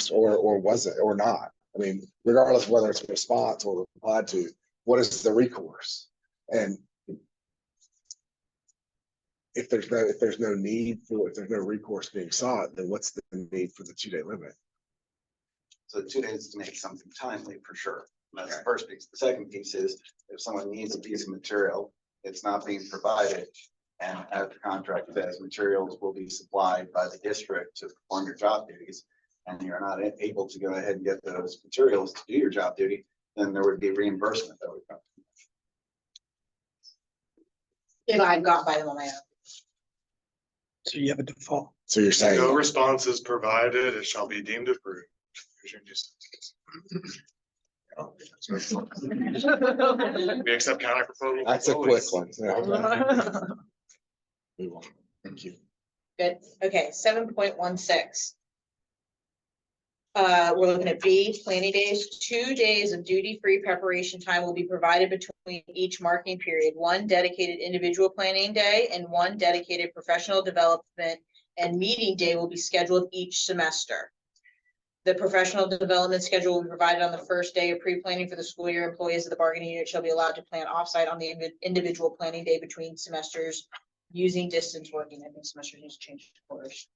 [SPEAKER 2] Or was it, or not? I mean, regardless of whether it's a response or replied to, what is the recourse? And if there's no recourse being sought, then what's the need for the 2-day limit?
[SPEAKER 3] So 2 days to make something timely for sure. That's the first piece. The second piece is if someone needs a piece of material, it's not being provided. And as the contract says, materials will be supplied by the district to perform your job duties. And you're not able to go ahead and get those materials to do your job duty, then there would be reimbursement that would come.
[SPEAKER 1] If I got by them on my own.
[SPEAKER 6] So you have a default.
[SPEAKER 2] So you're saying,
[SPEAKER 4] No response is provided, it shall be deemed approved. Here's your new sentence. We accept counter proposals.
[SPEAKER 2] that's a quick one. Yeah. Move on. Thank you.
[SPEAKER 1] Good, okay, 7.16. We're looking at B, planning days. 2 days of duty-free preparation time will be provided between each marking period. 1 dedicated individual planning day and 1 dedicated professional development and meeting day will be scheduled each semester. The professional development schedule will be provided on the first day of pre-planning for the school year. Employees of the bargaining unit shall be allowed to plan offsite on the individual planning day between semesters using distance working. I think semesters need to change quarters.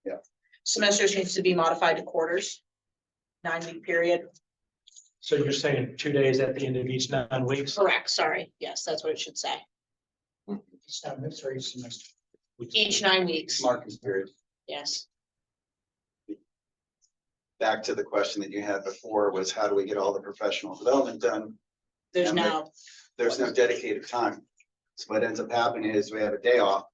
[SPEAKER 3] Yeah.
[SPEAKER 1] Semesters needs to be modified to quarters. 9-week period.
[SPEAKER 5] So you're saying 2 days at the end of each 9 weeks?
[SPEAKER 1] Correct, sorry. Yes, that's what it should say. Each 9 weeks.
[SPEAKER 3] Marking period.
[SPEAKER 1] Yes.
[SPEAKER 3] Back to the question that you had before was how do we get all the professional development done?
[SPEAKER 1] There's
[SPEAKER 3] And
[SPEAKER 1] now,
[SPEAKER 3] There's no dedicated time. So what ends up happening is we have a day off.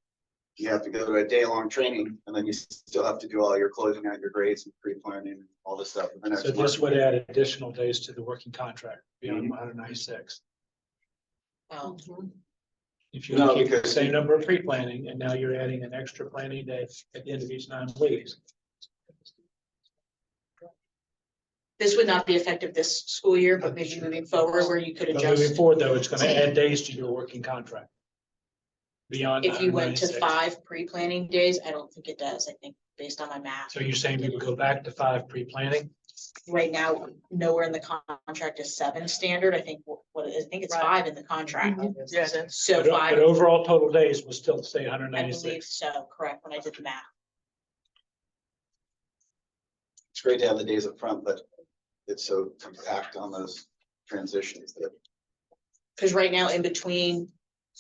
[SPEAKER 3] You have to go to a day-long training and then you still have to do all your closing out your grades and pre-planning and all this stuff. for the next
[SPEAKER 5] So this
[SPEAKER 3] month.
[SPEAKER 5] would add additional days to the working contract beyond 196.
[SPEAKER 1] well,
[SPEAKER 5] If you
[SPEAKER 3] No,
[SPEAKER 5] keep the
[SPEAKER 3] because-
[SPEAKER 5] same number of pre-planning and now you're adding an extra planning day at the end of each 9 weeks.
[SPEAKER 1] this would not be effective this school year, but maybe moving forward where you could
[SPEAKER 5] But moving
[SPEAKER 1] adjust.
[SPEAKER 5] forward, though, it's going to add days to your working contract. Beyond
[SPEAKER 1] If you went to
[SPEAKER 5] 196.
[SPEAKER 1] 5 pre-planning days, I don't think it does. I think based on my math.
[SPEAKER 5] So you're saying we would go back to 5 pre-planning?
[SPEAKER 1] Right now, nowhere in the contract is 7 standard. I think I think it's 5 in the contract. So
[SPEAKER 5] But
[SPEAKER 1] 5,
[SPEAKER 5] overall total days will still stay
[SPEAKER 1] I believe
[SPEAKER 5] 196.
[SPEAKER 1] so, correct, when I did the math.
[SPEAKER 3] It's great to have the days up front, but it's so compact on those transitions that
[SPEAKER 1] Because right now, in between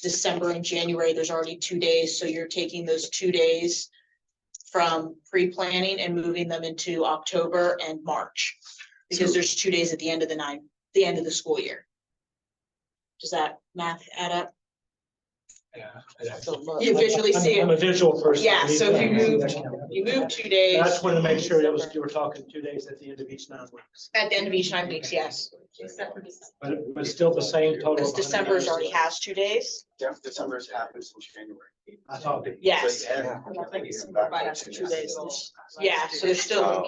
[SPEAKER 1] December and January, there's already 2 days, so you're taking those 2 days from pre-planning and moving them into October and March. Because
[SPEAKER 2] So-
[SPEAKER 1] there's 2 days at the end of the end of the school year. Does that math add up?
[SPEAKER 5] Yeah.
[SPEAKER 1] You visually see
[SPEAKER 5] I'm
[SPEAKER 1] it.
[SPEAKER 5] a visual person.
[SPEAKER 1] Yeah, so if you move 2 days.
[SPEAKER 5] I just want to make sure that was, you were talking 2 days at the end of each 9 weeks.
[SPEAKER 1] At the end of each 9 weeks, yes,
[SPEAKER 5] But it was still the same total.
[SPEAKER 1] because
[SPEAKER 5] of
[SPEAKER 1] December's
[SPEAKER 5] 196.
[SPEAKER 1] already has 2 days.
[SPEAKER 3] December's happens in January.
[SPEAKER 5] I thought that.
[SPEAKER 1] Yes,
[SPEAKER 3] So, yeah, I think it's back by 2 days.
[SPEAKER 1] yeah, so there's still.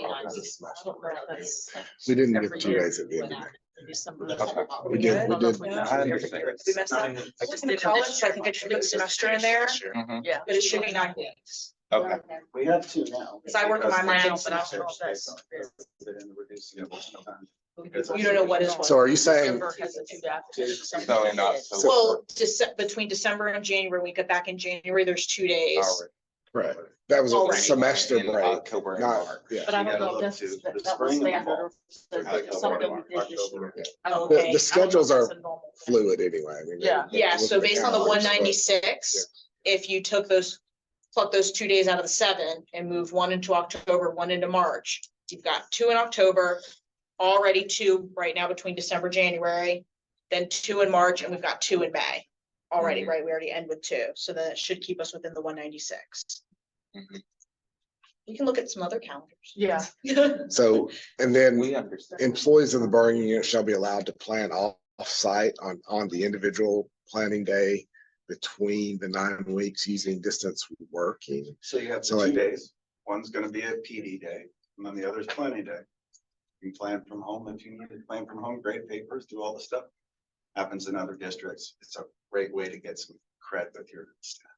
[SPEAKER 2] We didn't get 2 days at the end of it. We did.
[SPEAKER 1] We messed up. I just did college, so I think I should put semester in there,
[SPEAKER 7] Mhm.
[SPEAKER 1] but it should be 9 weeks.
[SPEAKER 7] Okay.
[SPEAKER 3] We have two now.
[SPEAKER 1] Because I work on mine now, but I don't know if you don't know what is what.
[SPEAKER 2] So are you saying,
[SPEAKER 1] December has the two days.
[SPEAKER 7] So in October.
[SPEAKER 1] Well, between December and January, we get back in January, there's 2 days.
[SPEAKER 2] right, that was a
[SPEAKER 1] Already.
[SPEAKER 2] semester
[SPEAKER 7] In
[SPEAKER 2] break,
[SPEAKER 7] October and
[SPEAKER 2] not,
[SPEAKER 7] March.
[SPEAKER 2] yeah.
[SPEAKER 9] But I
[SPEAKER 3] You
[SPEAKER 9] don't
[SPEAKER 3] gotta
[SPEAKER 9] know if
[SPEAKER 3] look
[SPEAKER 9] that's,
[SPEAKER 3] to the
[SPEAKER 9] that was
[SPEAKER 3] spring and the
[SPEAKER 9] standard,
[SPEAKER 3] fall.
[SPEAKER 9] or if that's something we did this year.
[SPEAKER 1] Oh,
[SPEAKER 2] The-
[SPEAKER 1] okay.
[SPEAKER 2] the
[SPEAKER 1] I don't know
[SPEAKER 2] schedules
[SPEAKER 1] if
[SPEAKER 2] are
[SPEAKER 1] that's a normal thing.
[SPEAKER 2] Fluid anyway. I mean,
[SPEAKER 9] Yeah.
[SPEAKER 1] Yeah, so
[SPEAKER 2] look at
[SPEAKER 1] based on the
[SPEAKER 2] calendars, but-
[SPEAKER 1] 196, if you took pluck those 2 days out of the 7 and move one into October, one into March, you've got 2 in October, already 2 right now between December, January, then 2 in March, and we've got 2 in May. Already, right? We already end with 2, so that should keep us within the 196.
[SPEAKER 7] Mhm.
[SPEAKER 1] You can look at some other calendars.
[SPEAKER 9] Yeah.
[SPEAKER 2] So, and then
[SPEAKER 7] We understand.
[SPEAKER 2] employees of the bargaining unit shall be allowed to plan off-site on the individual planning day between the 9 weeks using distance working.
[SPEAKER 3] So you have
[SPEAKER 2] So
[SPEAKER 3] the 2
[SPEAKER 2] like-
[SPEAKER 3] days. One's gonna be a PD day, and then the other's planning day. You can plan from home if you need to plan from home, grade papers, do all the stuff. Happens in other districts. It's a great way to get some credit with your staff.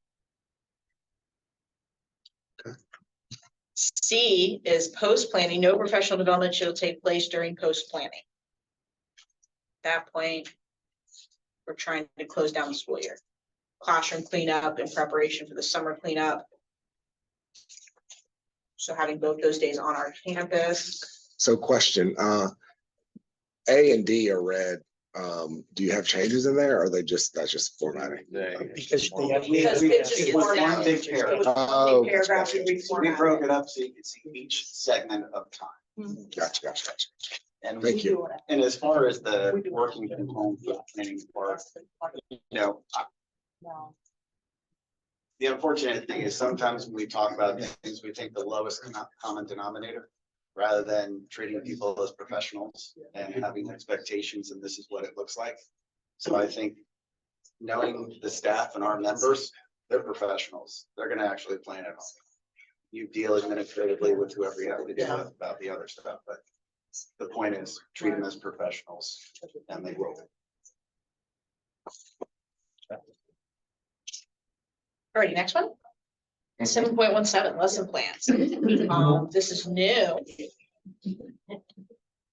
[SPEAKER 1] C is post-planning. No professional development shall take place during post-planning. At that point, we're trying to close down the school year. Classroom cleanup in preparation for the summer cleanup. So having both those days on our campus.
[SPEAKER 2] So question, A and D are red. Do you have changes in there or are they that's just formatting?
[SPEAKER 6] Because they have.
[SPEAKER 1] Because it's just
[SPEAKER 3] It was one
[SPEAKER 1] formatting.
[SPEAKER 3] big
[SPEAKER 1] It
[SPEAKER 3] paragraph.
[SPEAKER 1] was one
[SPEAKER 2] Oh,
[SPEAKER 1] big paragraph we
[SPEAKER 3] So we
[SPEAKER 1] reformatted.
[SPEAKER 3] broke it up so you could see each segment of time.
[SPEAKER 2] Gotcha.
[SPEAKER 3] And
[SPEAKER 2] Thank you.
[SPEAKER 3] And as far as the working from home for the planning part, you know, the unfortunate thing is sometimes when we talk about things, we think the lowest common denominator. Rather than treating people as professionals and having expectations, and this is what it looks like. So I think knowing the staff and our members, they're professionals. They're gonna actually plan it all. You deal administratively with whoever you have to deal with about the other stuff, but the point is treat them as professionals and they will.
[SPEAKER 1] Alrighty, next one. 7.17 lesson plans. This is new.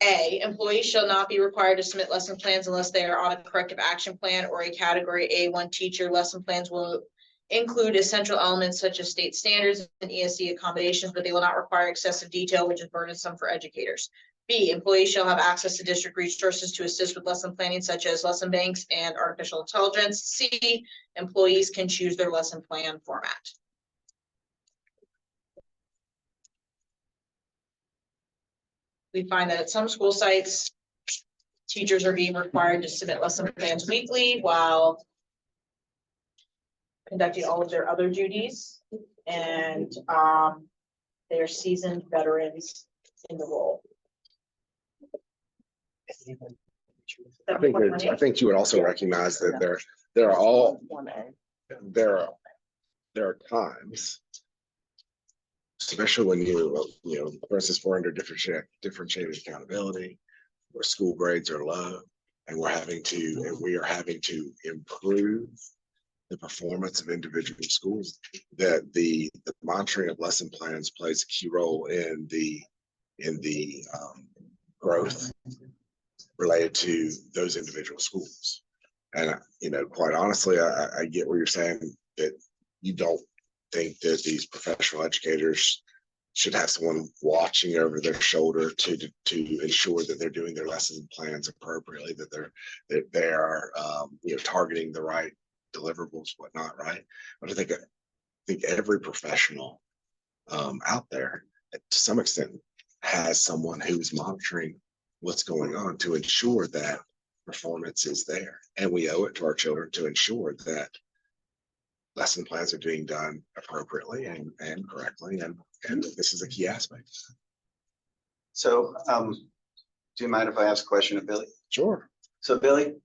[SPEAKER 1] A, employees shall not be required to submit lesson plans unless they are on a corrective action plan or a category A1 teacher. Lesson plans will include essential elements such as state standards and ESE accommodations, but they will not require excessive detail, which is burdensome for educators. B, employees shall have access to district resources to assist with lesson planning, such as lesson banks and artificial intelligence. C, employees can choose their lesson plan format. We find that at some school sites, teachers are being required to submit lesson plans weekly while conducting all of their other duties, and they are seasoned veterans in the role.
[SPEAKER 2] I think you would also recognize that there are times. Especially when for instance, we're under differentiated accountability, where school grades are low and we are having to improve the performance of individual schools, that the monitoring of lesson plans plays a key role in the growth related to those individual schools. And, quite honestly, I get what you're saying, that you don't think that these professional educators should have someone watching over their shoulder to ensure that they're doing their lesson plans appropriately, that they are targeting the right deliverables, whatnot, right? But I think every professional out there, to some extent, has someone who's monitoring what's going on to ensure that performance is there. And we owe it to our children to ensure that lesson plans are being done appropriately and correctly, and this is a key aspect.
[SPEAKER 3] So, do you mind if I ask a question of Billy?
[SPEAKER 2] Sure.
[SPEAKER 3] So Billy,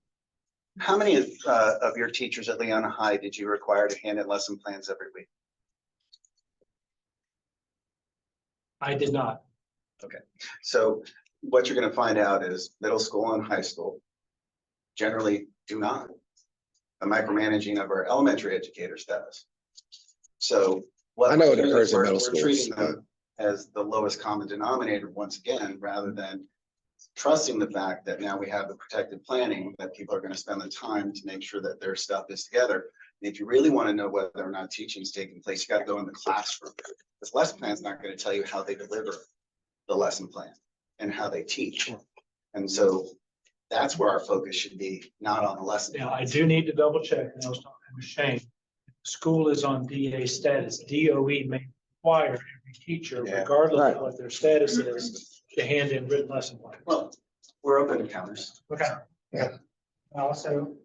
[SPEAKER 3] how many of your teachers at Leona High did you require to hand in lesson plans every week?
[SPEAKER 5] I did not.
[SPEAKER 3] So what you're gonna find out is middle school and high school generally do not. The micromanaging of our elementary educators does. So what
[SPEAKER 2] I know
[SPEAKER 3] we're
[SPEAKER 2] it
[SPEAKER 3] doing is
[SPEAKER 2] occurs in
[SPEAKER 3] we're-
[SPEAKER 2] middle
[SPEAKER 3] we're
[SPEAKER 2] schools,
[SPEAKER 3] treating
[SPEAKER 2] but-
[SPEAKER 3] them as the lowest common denominator once again, rather than trusting the fact that now we have the protected planning, that people are gonna spend the time to make sure that their stuff is together. And if you really want to know whether or not teaching is taking place, you gotta go in the classroom. This lesson plan is not gonna tell you how they deliver the lesson plan and how they teach. And so that's where our focus should be, not on the lesson.
[SPEAKER 5] Yeah, I
[SPEAKER 3] plans.
[SPEAKER 5] do need to double check, and I was talking with Shane. School is on DA status. DOE may require every teacher,
[SPEAKER 7] Yeah.
[SPEAKER 5] regardless
[SPEAKER 2] Right.
[SPEAKER 5] of what their status is, to hand in written lesson plans.
[SPEAKER 3] Well, we're open to counters.
[SPEAKER 5] Okay.
[SPEAKER 10] I also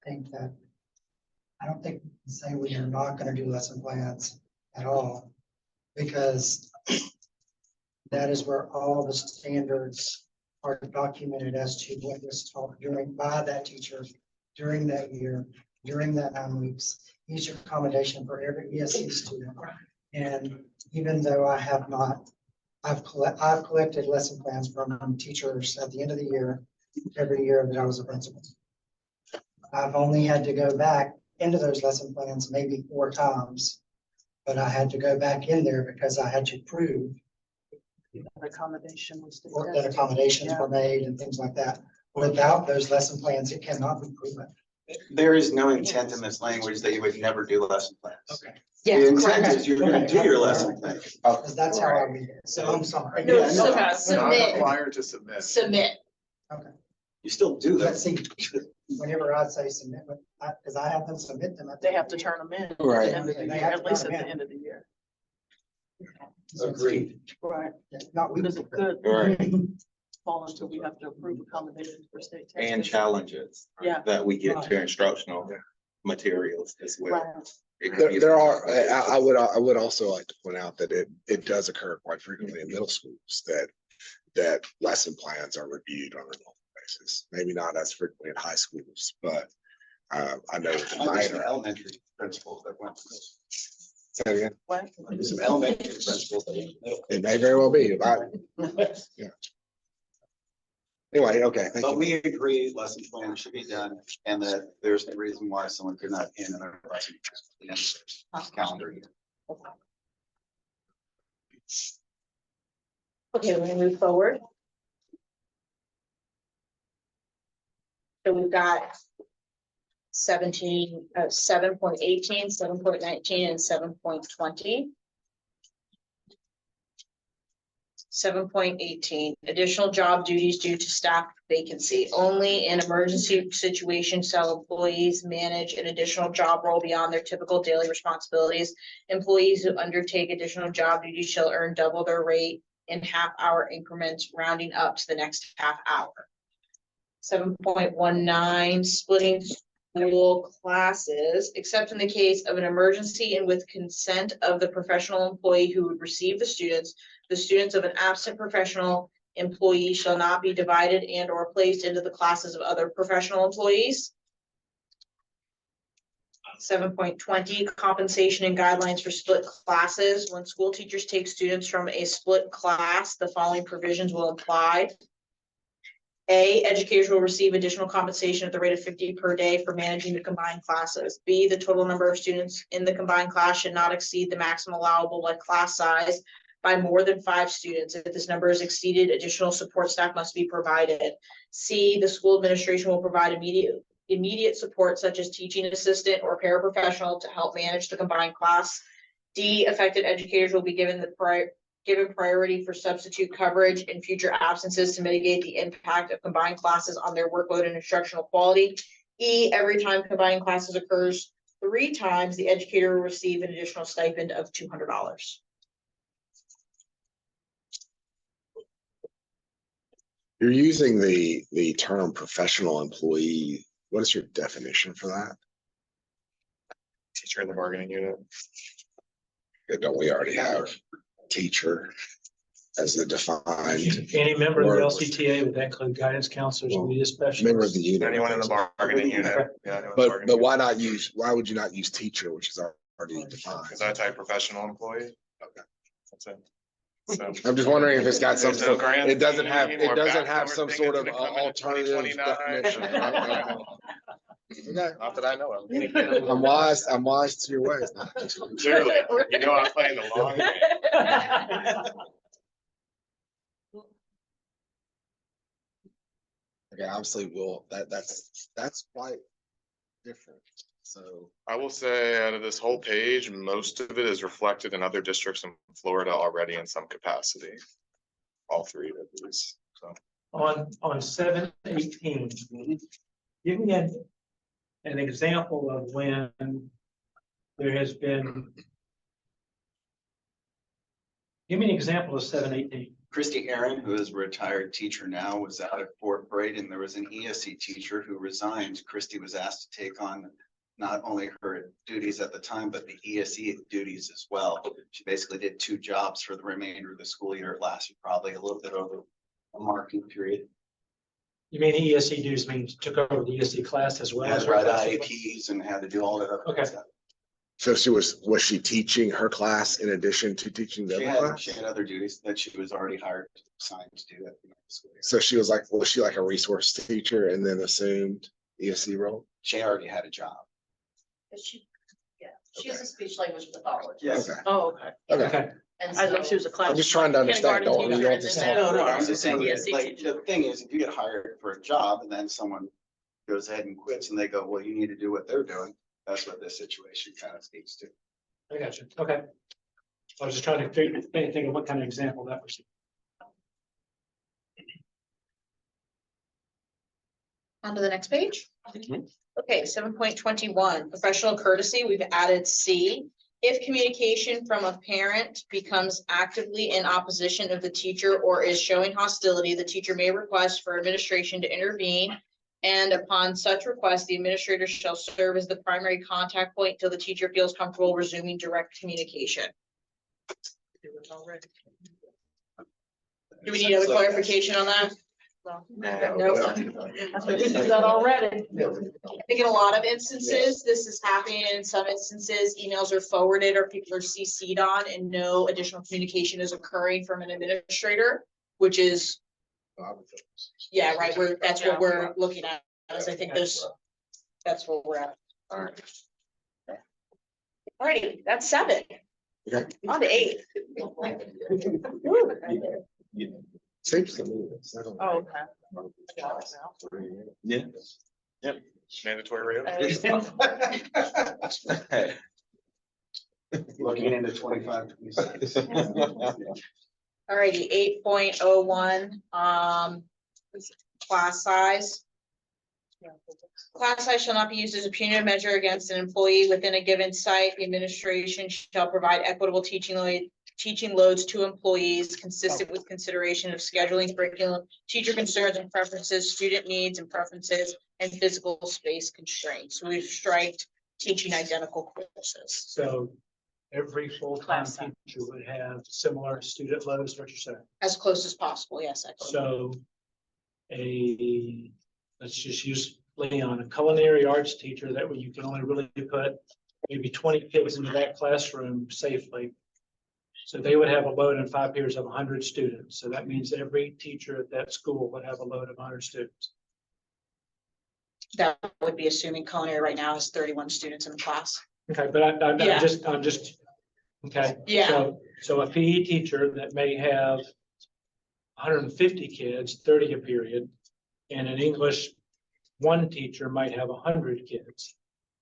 [SPEAKER 10] think that, I don't think we can say we are not gonna do lesson plans at all. Because that is where all the standards are documented as to what was taught by that teacher during that year, during that 9 weeks, each accommodation for every ESC student. And even though I have not, I've collected lesson plans from teachers at the end of the year, every year that I was a principal. I've only had to go back into those lesson plans maybe 4 times. But I had to go back in there because I had to prove
[SPEAKER 9] Accommodation was.
[SPEAKER 10] that accommodations were made and things like that. Without those lesson plans, it cannot be proven.
[SPEAKER 3] There is no intent in this language that you would never do lesson plans.
[SPEAKER 10] Okay.
[SPEAKER 3] The intent is you're gonna do your lesson plan.
[SPEAKER 10] Because that's how I read it. So I'm sorry.
[SPEAKER 1] No,
[SPEAKER 3] Yeah, no,
[SPEAKER 4] Not
[SPEAKER 1] submit,
[SPEAKER 4] required to submit.
[SPEAKER 1] submit.
[SPEAKER 3] You still do that.
[SPEAKER 10] Let's see, whenever I say submit, because I have them submit them.
[SPEAKER 9] They have to turn them in.
[SPEAKER 2] Right.
[SPEAKER 9] At the end of the
[SPEAKER 10] They
[SPEAKER 9] year,
[SPEAKER 10] have to
[SPEAKER 9] at least
[SPEAKER 10] turn
[SPEAKER 9] at
[SPEAKER 10] them
[SPEAKER 9] the
[SPEAKER 10] in.
[SPEAKER 9] end of the year.
[SPEAKER 3] Agreed.
[SPEAKER 9] Right.
[SPEAKER 10] Not we.
[SPEAKER 9] Because it could
[SPEAKER 7] Right.
[SPEAKER 9] fall into, we have to approve accommodations for state testing.
[SPEAKER 7] And challenges
[SPEAKER 9] Yeah.
[SPEAKER 7] that we get to instructional materials as well.
[SPEAKER 9] Right.
[SPEAKER 7] It could be
[SPEAKER 2] There are,
[SPEAKER 7] something-
[SPEAKER 2] I would also like to point out that it does occur quite frequently in middle schools that lesson plans are reviewed on a normal basis. Maybe not as frequently in high schools, but I know in
[SPEAKER 3] Might be some
[SPEAKER 2] minor.
[SPEAKER 3] elementary principals that went.
[SPEAKER 2] Say it again?
[SPEAKER 9] What?
[SPEAKER 3] Might be some elementary principals. that went middle.
[SPEAKER 2] It may very well be. Yeah. Anyway, okay, thank
[SPEAKER 3] But
[SPEAKER 2] you.
[SPEAKER 3] we agree lesson plan should be done and that there's no reason why someone could not end their lesson plan at the end of this calendar year.
[SPEAKER 1] Okay, we're gonna move forward. So we've got 7.18, 7.19, and 7.20. 7.18, additional job duties due to staff vacancy. Only in emergency situations shall employees manage an additional job role beyond their typical daily responsibilities. Employees who undertake additional job duties shall earn double their rate in half-hour increments, rounding up to the next half hour. 7.19, splitting school classes, except in the case of an emergency and with consent of the professional employee who would receive the students of an absent professional employee shall not be divided and or placed into the classes of other professional employees. 7.20, compensation and guidelines for split classes. When school teachers take students from a split class, the following provisions will apply. A, educators will receive additional compensation at the rate of 50 per day for managing the combined classes. B, the total number of students in the combined class should not exceed the maximum allowable by class size by more than 5 students. If this number is exceeded, additional support staff must be provided. C, the school administration will provide immediate support such as teaching assistant or paraprofessional to help manage the combined class. D, affected educators will be given priority for substitute coverage in future absences to mitigate the impact of combined classes on their workload and instructional quality. E, every time combined classes occurs 3 times, the educator will receive an additional stipend of $200.
[SPEAKER 2] You're using the term professional employee. What is your definition for that?
[SPEAKER 4] Teacher in the bargaining unit.
[SPEAKER 2] Don't we already have teacher as the defined
[SPEAKER 5] Any member of the
[SPEAKER 2] Word.
[SPEAKER 5] LCTA would include guidance counselors, media specialists.
[SPEAKER 2] member of the unit?
[SPEAKER 4] Anyone in the bargaining unit. Yeah. anyone in the
[SPEAKER 2] But
[SPEAKER 4] bargaining
[SPEAKER 2] why not use, why would you not use teacher, which is already defined?
[SPEAKER 4] Is that a type professional employee?
[SPEAKER 2] Okay.
[SPEAKER 4] That's it. So.
[SPEAKER 2] I'm just wondering if it's got some,
[SPEAKER 4] There's no grant
[SPEAKER 2] it doesn't have
[SPEAKER 4] scheme or
[SPEAKER 2] some
[SPEAKER 4] backcover
[SPEAKER 2] sort
[SPEAKER 4] thing
[SPEAKER 2] of
[SPEAKER 4] that's gonna come in
[SPEAKER 2] alternative
[SPEAKER 4] 2029.
[SPEAKER 2] definition. Okay.
[SPEAKER 4] Not that I know of.
[SPEAKER 2] I'm wise to your ways.
[SPEAKER 4] Clearly, you know I'm playing the long game.
[SPEAKER 2] Okay, obviously, that's quite different, so.
[SPEAKER 4] I will say out of this whole page, most of it is reflected in other districts in Florida already in some capacity. All three of these, so.
[SPEAKER 5] On 7/18, give me an example of when there has been. Give me an example of 7/18.
[SPEAKER 3] Christy Aaron, who is a retired teacher now, was out at fourth grade and there was an ESC teacher who resigned. Christy was asked to take on not only her duties at the time, but the ESC duties as well. She basically did 2 jobs for the remainder of the school year. It lasted probably a little bit over a marking period.
[SPEAKER 5] You mean ESC duties means took over the ESC class as well?
[SPEAKER 3] Had
[SPEAKER 5] as
[SPEAKER 3] to
[SPEAKER 5] her
[SPEAKER 3] write
[SPEAKER 5] class?
[SPEAKER 3] IEPs and had to do all that other
[SPEAKER 5] Okay.
[SPEAKER 3] stuff.
[SPEAKER 2] So was she teaching her class in addition to teaching the
[SPEAKER 3] She
[SPEAKER 2] other
[SPEAKER 3] had, she
[SPEAKER 2] class?
[SPEAKER 3] had other duties that she was already hired, assigned to do at the end of the school year.
[SPEAKER 2] So was she like a resource teacher and then assumed ESC role?
[SPEAKER 3] She already had a job.
[SPEAKER 9] She, yeah, she's a speech language pathologist.
[SPEAKER 3] Yes.
[SPEAKER 1] Oh, okay.
[SPEAKER 2] Okay,
[SPEAKER 5] Okay,
[SPEAKER 9] And
[SPEAKER 1] I thought she was a class.
[SPEAKER 2] I'm just trying to understand.
[SPEAKER 1] kindergarten
[SPEAKER 2] Don't, you
[SPEAKER 1] teacher
[SPEAKER 2] don't
[SPEAKER 1] and
[SPEAKER 2] just
[SPEAKER 1] then
[SPEAKER 2] talk.
[SPEAKER 3] No, I'm
[SPEAKER 1] ESC
[SPEAKER 3] just saying,
[SPEAKER 1] teacher.
[SPEAKER 3] like, the thing is, if you get hired for a job and then someone goes ahead and quits and they go, well, you need to do what they're doing, that's what this situation kind of speaks to.
[SPEAKER 5] I got you. Okay. I was just trying to think of what kind of example that was.
[SPEAKER 1] On to the next page. Okay, 7.21, professional courtesy, we've added C. If communication from a parent becomes actively in opposition of the teacher or is showing hostility, the teacher may request for administration to intervene. And upon such request, the administrator shall serve as the primary contact point till the teacher feels comfortable resuming direct communication. Do we need other clarification on that? No.
[SPEAKER 9] Is that already?
[SPEAKER 1] I think in a lot of instances, this is happening, and in some instances, emails are forwarded or people are CC'd on and no additional communication is occurring from an administrator, which is, yeah, right, that's what we're looking at, as I think that's what we're at. Alrighty, that's 7.
[SPEAKER 2] Okay.
[SPEAKER 1] On to 8.
[SPEAKER 2] Seems to me. It's not
[SPEAKER 9] Oh,
[SPEAKER 2] on-
[SPEAKER 9] okay.
[SPEAKER 7] Yeah.
[SPEAKER 4] Mandatory radio.
[SPEAKER 3] Looking into 25, 26.
[SPEAKER 1] Alrighty, 8.01, class size. Class size shall not be used as a punitive measure against an employee within a given site. The administration shall provide equitable teaching loads to employees consistent with consideration of scheduling, curriculum, teacher concerns and preferences, student needs and preferences, and physical space constraints. So we've striked teaching identical courses.
[SPEAKER 5] So every full-time teacher would have similar student loads, what you're saying.
[SPEAKER 1] As close as possible, yes.
[SPEAKER 5] So let's just use Leon, a culinary arts teacher, that way you can only really put maybe 20 kids into that classroom safely. So they would have a load in 5 years of 100 students. So that means every teacher at that school would have a load of 100 students.
[SPEAKER 1] That would be assuming culinary right now has 31 students in the class.
[SPEAKER 5] Okay, but I'm
[SPEAKER 1] Yeah.
[SPEAKER 5] just, okay.
[SPEAKER 1] Yeah.
[SPEAKER 5] So a PE teacher that may have 150 kids, 30 a period, and an English 1 teacher might have 100 kids.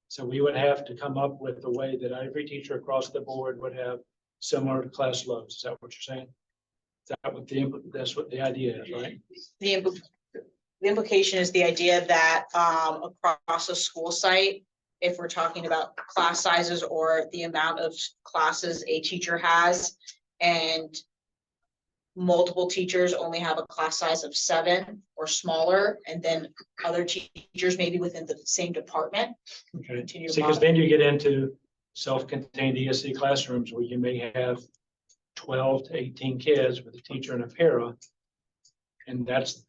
[SPEAKER 5] So we would have to come up with a way that every teacher across the board would have similar class loads. Is that what you're saying? Is that what that's what the idea is, right?
[SPEAKER 1] The implication is the idea that across a school site, if we're talking about class sizes or the amount of classes a teacher has, and multiple teachers only have a class size of 7 or smaller, and then other teachers maybe within the same department.
[SPEAKER 5] Okay.
[SPEAKER 1] Continue to
[SPEAKER 5] Because
[SPEAKER 1] model.
[SPEAKER 5] then you get into self-contained ESC classrooms where you may have 12 to 18 kids with a teacher and a para. And that's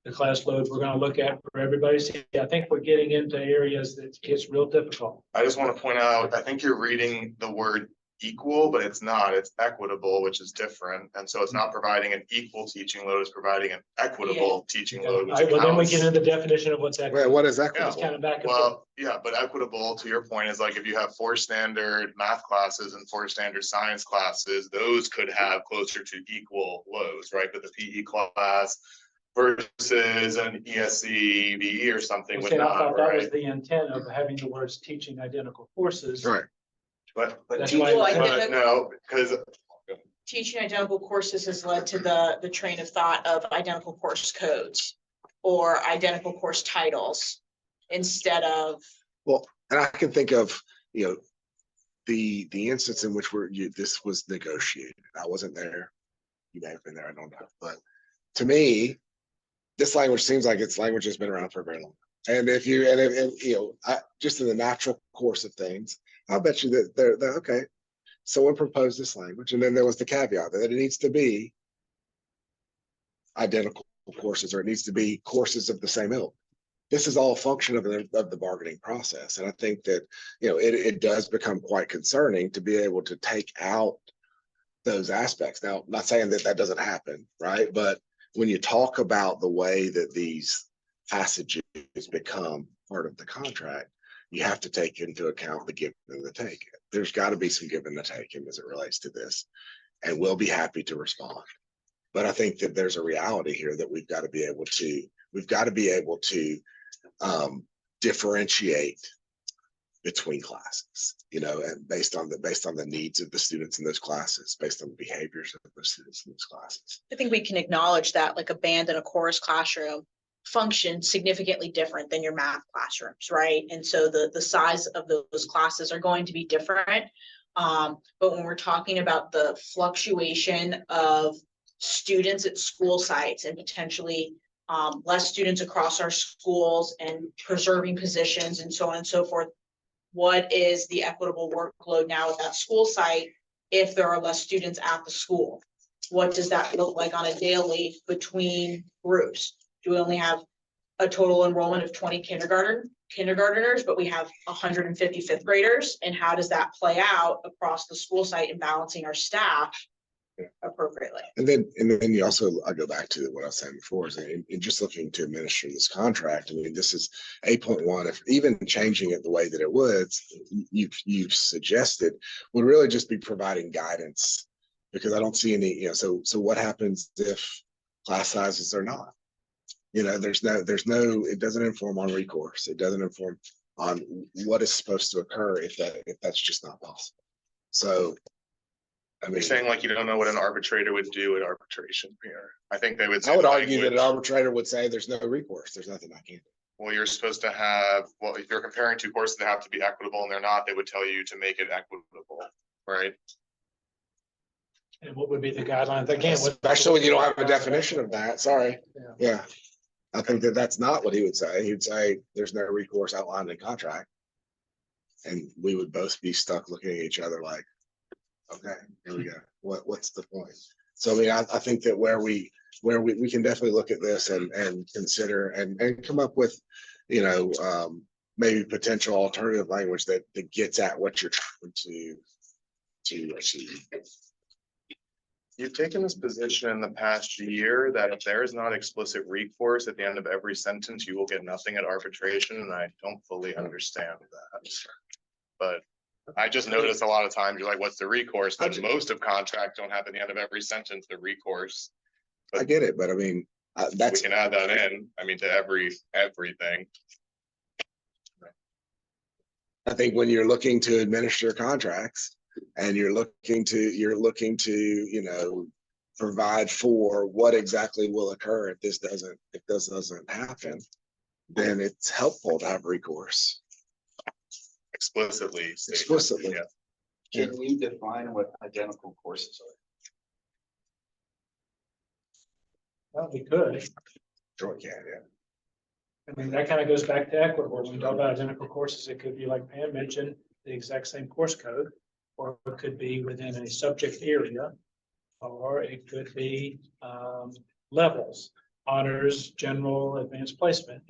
[SPEAKER 5] the class loads we're going to look at for everybody. See, I think we're getting into areas that gets real difficult.
[SPEAKER 4] I just want to point out, I think you're reading the word equal, but it's not, it's equitable, which is different. And so it's not providing an equal teaching load, it's providing an equitable teaching load.
[SPEAKER 5] All
[SPEAKER 4] which
[SPEAKER 5] right, well, then we
[SPEAKER 4] counts.
[SPEAKER 5] get into the definition of what's
[SPEAKER 2] Wait,
[SPEAKER 5] equitable.
[SPEAKER 2] what is
[SPEAKER 5] It's
[SPEAKER 2] equitable?
[SPEAKER 5] kind of back and forth.
[SPEAKER 4] Well, yeah, but equitable, to your point, is like if you have 4 standard math classes and 4 standard science classes, those could have closer to equal loads, right? But the PE class versus an ESC, BE or something would
[SPEAKER 5] Okay, I
[SPEAKER 4] not,
[SPEAKER 5] thought that was
[SPEAKER 4] right?
[SPEAKER 5] the intent of having the words teaching identical courses.
[SPEAKER 2] Right.
[SPEAKER 3] But
[SPEAKER 5] That's
[SPEAKER 3] teach-
[SPEAKER 5] why-
[SPEAKER 1] Well, I
[SPEAKER 4] But
[SPEAKER 1] think
[SPEAKER 4] no, because
[SPEAKER 1] teaching identical courses has led to the train of thought of identical course codes or identical course titles instead of,
[SPEAKER 2] And I can think of, the instance in which this was negotiated. I wasn't there. You may have been there, I don't know. But to me, this language seems like it's language that's been around for a very long time. And if you, just in the natural course of things, I'll bet you that they're okay. Someone proposed this language, and then there was the caveat that it needs to be identical courses, or it needs to be courses of the same ilk. This is all a function of the bargaining process. And I think that, it does become quite concerning to be able to take out those aspects. Now, I'm not saying that that doesn't happen, right? But when you talk about the way that these passages become part of the contract, you have to take into account the give and the take. There's got to be some give and the taking as it relates to this, and we'll be happy to respond. But I think that there's a reality here that we've got to be able to differentiate between classes, and based on the needs of the students in those classes, based on the behaviors of the students in those classes.
[SPEAKER 1] I think we can acknowledge that like a band and a chorus classroom function significantly different than your math classrooms, right? And so the size of those classes are going to be different. But when we're talking about the fluctuation of students at school sites and potentially less students across our schools and preserving positions and so on and so forth, what is the equitable workload now at that school site if there are less students at the school? What does that look like on a daily between groups? Do we only have a total enrollment of 20 kindergartners, but we have 150 fifth graders? And how does that play out across the school site and balancing our staff appropriately?
[SPEAKER 2] And then you also, I go back to what I was saying before, is in just looking to administer this contract. I mean, this is 8.1. If even changing it the way that it would, you've suggested, would really just be providing guidance, because I don't see any, so what happens if class sizes are not? There's no, it doesn't inform on recourse. It doesn't inform on what is supposed to occur if that's just not possible. So, I mean,
[SPEAKER 4] you're saying like you don't know what an arbitrator would do at arbitration here. I think they would say
[SPEAKER 2] I would
[SPEAKER 4] the
[SPEAKER 2] argue that an
[SPEAKER 4] language-
[SPEAKER 2] arbitrator would say there's no recourse. There's nothing I can do.
[SPEAKER 4] Well, you're supposed to have, well, if you're comparing 2 courses that have to be equitable and they're not, they would tell you to make it equitable, right?
[SPEAKER 5] And what would be the guidelines? Again, what-
[SPEAKER 2] Especially when you don't have a definition of that. Sorry.
[SPEAKER 5] Yeah.
[SPEAKER 2] Yeah. I think that that's not what he would say. He would say there's no recourse outlined in contract. And we would both be stuck looking at each other like, okay, here we go. What's the point? So I mean, I think that where we can definitely look at this and consider and come up with, maybe potential alternative language that gets at what you're trying to achieve.
[SPEAKER 4] You've taken this position in the past year that if there is not explicit recourse at the end of every sentence, you will get nothing at arbitration, and I don't fully understand that. But I just noticed a lot of times you're like, what's the recourse? But most of contracts don't have at the end of every sentence the recourse.
[SPEAKER 2] I get it, but I mean,
[SPEAKER 4] We
[SPEAKER 2] that's,
[SPEAKER 4] can add that in, to everything.
[SPEAKER 2] I think when you're looking to administer contracts and you're looking to, provide for what exactly will occur if this doesn't happen, then it's helpful to have recourse
[SPEAKER 4] Explicitly stated.
[SPEAKER 2] explicitly.
[SPEAKER 4] Yeah.
[SPEAKER 3] Can you define what identical courses are?
[SPEAKER 5] well, we could.
[SPEAKER 2] Sure can, yeah.
[SPEAKER 5] I mean, that kind of goes back to equitable. When we talk about identical courses, it could be like Pam mentioned, the exact same course code, or it could be within a subject area, or it could be levels, honors, general, advanced placement.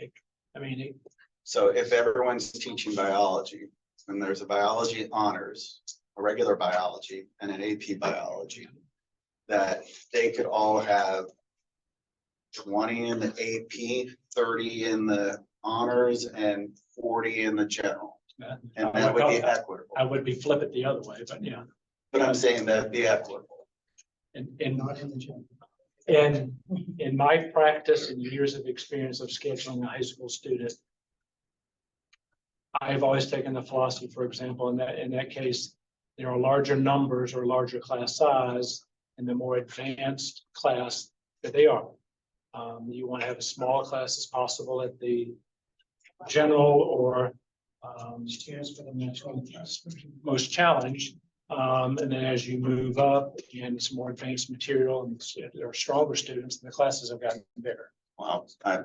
[SPEAKER 3] So if everyone's teaching biology and there's a biology honors a regular biology and an AP biology, that they could all have 20 in the AP, 30 in the honors, and 40 in the general. And that would be equitable.
[SPEAKER 5] I would be flip it the other way, but yeah.
[SPEAKER 3] But I'm saying that'd be equitable.
[SPEAKER 5] And
[SPEAKER 10] Not in the gym.
[SPEAKER 5] in my practice and years of experience of scheduling a high school student, I've always taken the philosophy, for example, in that case, there are larger numbers or larger class size and the more advanced class that they are. You want to have as small a class as possible at the general or
[SPEAKER 10] Students for the national.
[SPEAKER 5] most challenged. And then as you move up and it's more advanced material and there are stronger students, and the classes have gotten bigger.
[SPEAKER 3] Well, I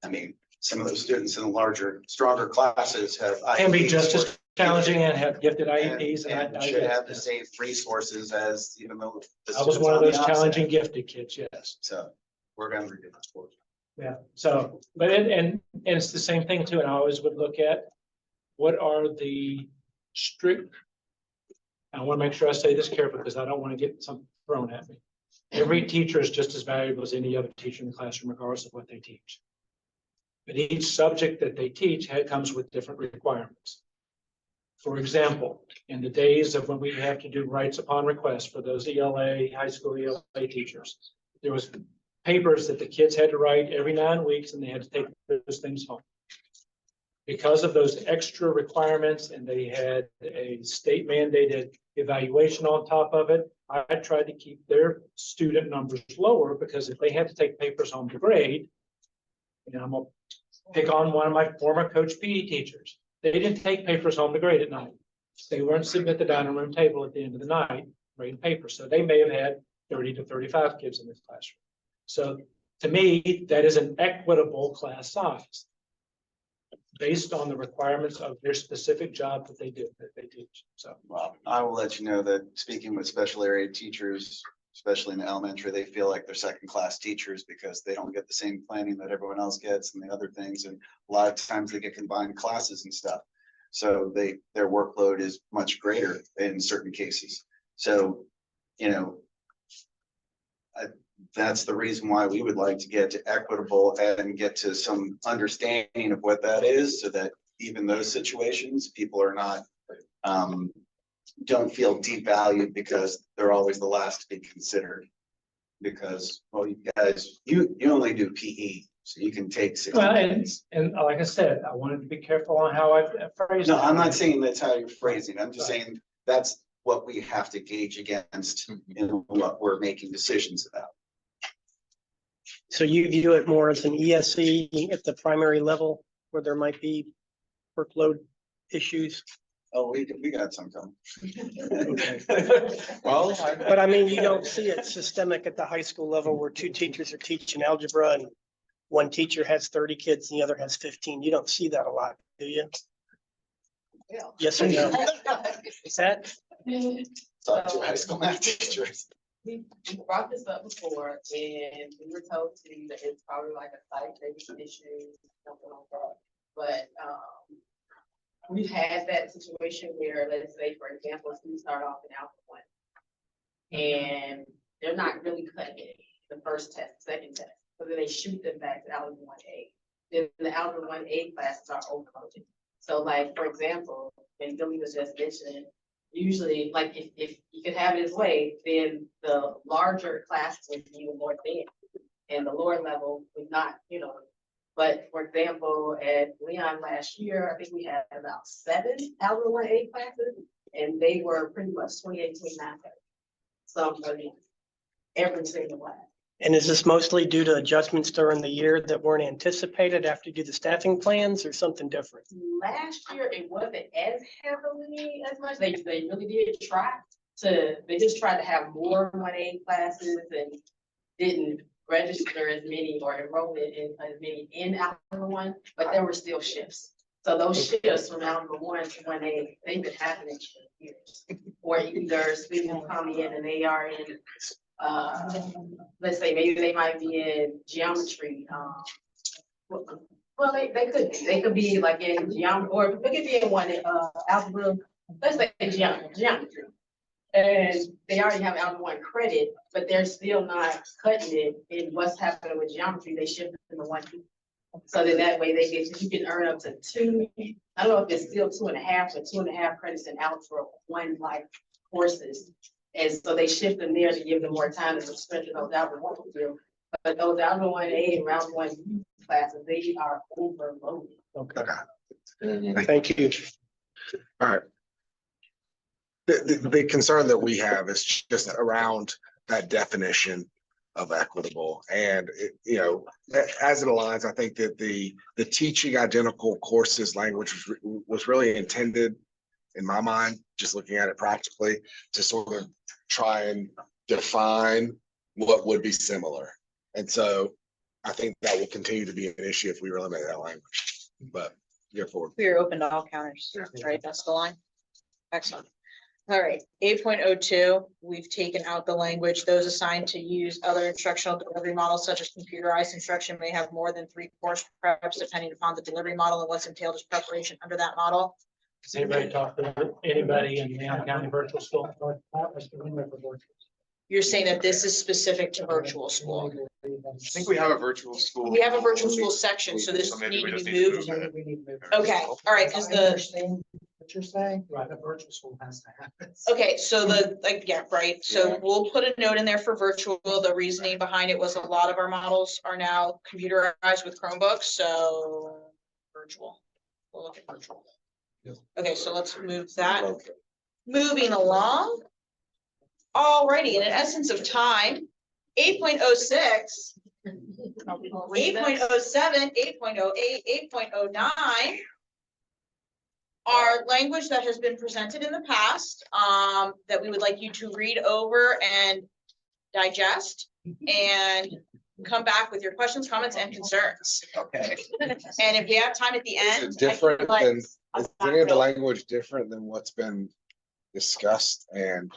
[SPEAKER 3] mean, some of those students in the larger, stronger classes have.
[SPEAKER 5] Can be
[SPEAKER 3] IEPs
[SPEAKER 5] just as
[SPEAKER 3] where-
[SPEAKER 5] challenging and have gifted
[SPEAKER 3] and-
[SPEAKER 5] IEPs.
[SPEAKER 3] And should have the same resources as even though. the
[SPEAKER 5] I was
[SPEAKER 3] students
[SPEAKER 5] one of
[SPEAKER 3] on the
[SPEAKER 5] those
[SPEAKER 3] opposite
[SPEAKER 5] challenging
[SPEAKER 3] end.
[SPEAKER 5] gifted kids, yes.
[SPEAKER 3] So we're gonna redo this for you.
[SPEAKER 5] Yeah, so, but and it's the same thing too, and I always would look at what are the strict. I want to make sure I say this carefully because I don't want to get something thrown at me. Every teacher is just as valuable as any other teacher in the classroom, regardless of what they teach. But each subject that they teach comes with different requirements. For example, in the days of when we have to do rights upon request for those ELA, high school ELA teachers, there was papers that the kids had to write every 9 weeks and they had to take those things home. Because of those extra requirements and they had a state mandated evaluation on top of it, I tried to keep their student numbers lower because if they had to take papers home to grade, I'm gonna pick on one of my former coach PE teachers. They didn't take papers home to grade at night. They weren't sitting at the dining room table at the end of the night grading papers. So they may have had 30 to 35 kids in this classroom. So to me, that is an equitable class size based on the requirements of their specific job that they teach. So,
[SPEAKER 3] Well, I will let you know that speaking with special area teachers, especially in the elementary, they feel like they're second-class teachers because they don't get the same planning that everyone else gets and the other things. And a lot of times they get combined classes and stuff. So their workload is much greater in certain cases. So, that's the reason why we would like to get to equitable and get to some understanding of what that is, so that even those situations, people are not, don't feel devalued because they're always the last to be considered. Because, well, you guys, you only do PE, so you can take 60
[SPEAKER 5] well,
[SPEAKER 3] minutes.
[SPEAKER 5] and like I said, I wanted to be careful on how I phrase it.
[SPEAKER 3] No, I'm not saying that's how you're phrasing. I'm just saying that's what we have to gauge against in what we're making decisions about.
[SPEAKER 6] So you view it more as an ESE at the primary level where there might be workload issues?
[SPEAKER 3] Oh, we got some coming.
[SPEAKER 4] Well,
[SPEAKER 6] But I mean, you don't see it systemic at the high school level where two teachers are teaching algebra and one teacher has 30 kids and the other has 15. You don't see that a lot, do you? Yes or no? Is that?
[SPEAKER 3] Talk to high school math teachers.
[SPEAKER 9] We brought this up before and we were told to that it's probably like a site-based issue, something like that. But, we've had that situation where, let's say, for example, students start off in Alpha 1. And they're not really cutting it the first test, second test. So then they shoot them back to Alpha 1A. Then the Alpha 1A classes are overloaded. So like, for example, when Billy was just mentioning, usually, like if you could have it his way, then the larger classes would be the more advanced and the lower level would not, But for example, at Leon last year, I think we had about 7 Alpha 1A classes and they were pretty much 28, 29. So every single class.
[SPEAKER 6] And is this mostly due to adjustments during the year that weren't anticipated after you do the staffing plans or something different?
[SPEAKER 9] Last year, it wasn't as heavily as much. They really did try they just tried to have more 1A classes and didn't register as many or enroll in as many in Alpha 1, but there were still shifts. So those shifts from Alpha 1 to 1A, they've been happening for years. Or either students come in and they are in let's say maybe they might be in geometry. Well, they could be like in geometry, or they could be in one algebra. Let's say geometry. And they already have Algebra 1 credit, but they're still not cutting it in what's happening with geometry, they shift it to 1. So that way they get, you can earn up to 2, I don't know if it's still 2.5 or 2.5 credits in Algebra 1 like courses. And so they shift them there to give them more time to spend those Algebra 1 do. But those Algebra 1A and Algebra 1 classes, they are overloaded.
[SPEAKER 6] Okay,
[SPEAKER 2] Okay.
[SPEAKER 6] thank you.
[SPEAKER 2] All right. The concern that we have is just around that definition of equitable, and as it aligns, I think that the teaching identical courses language was really intended, in my mind, just looking at it practically, to sort of try and define what would be similar. And so I think that will continue to be an issue if we eliminate that language, but go forward.
[SPEAKER 1] We are open to all counters, right? That's the line. Excellent. All right, 8.02, we've taken out the language, those assigned to use other instructional delivery models such as computerized instruction may have more than 3 course preps depending upon the delivery model and what's entailed as preparation under that model.
[SPEAKER 5] Has anybody talked to anybody in Leon County virtual school?
[SPEAKER 1] You're saying that this is specific to virtual school.
[SPEAKER 4] I think we have a virtual school.
[SPEAKER 1] We have a virtual school section, so this
[SPEAKER 4] So maybe
[SPEAKER 1] need
[SPEAKER 4] we
[SPEAKER 1] to
[SPEAKER 4] just
[SPEAKER 1] be
[SPEAKER 4] need to
[SPEAKER 1] moved.
[SPEAKER 4] move it.
[SPEAKER 10] We need to move.
[SPEAKER 1] Okay, all right, because
[SPEAKER 10] I
[SPEAKER 1] the,
[SPEAKER 10] understand what you're saying.
[SPEAKER 5] Right.
[SPEAKER 10] The virtual school has to happen.
[SPEAKER 1] okay, so the, like, yeah, right, so we'll put a note in there for virtual. The reasoning behind it was a lot of our models are now computerized with Chromebooks, so virtual. We'll look at virtual. Okay, so let's move that. Moving along. Alrighty, in an essence of time, 8.06, 8.07, 8.08, 8.09 are language that has been presented in the past, that we would like you to read over and digest and come back with your questions, comments, and concerns.
[SPEAKER 7] Okay.
[SPEAKER 1] And if we have time at the
[SPEAKER 2] Is
[SPEAKER 1] end.
[SPEAKER 2] it different
[SPEAKER 1] I feel
[SPEAKER 2] than,
[SPEAKER 1] like
[SPEAKER 2] is any of the language different than what's been discussed and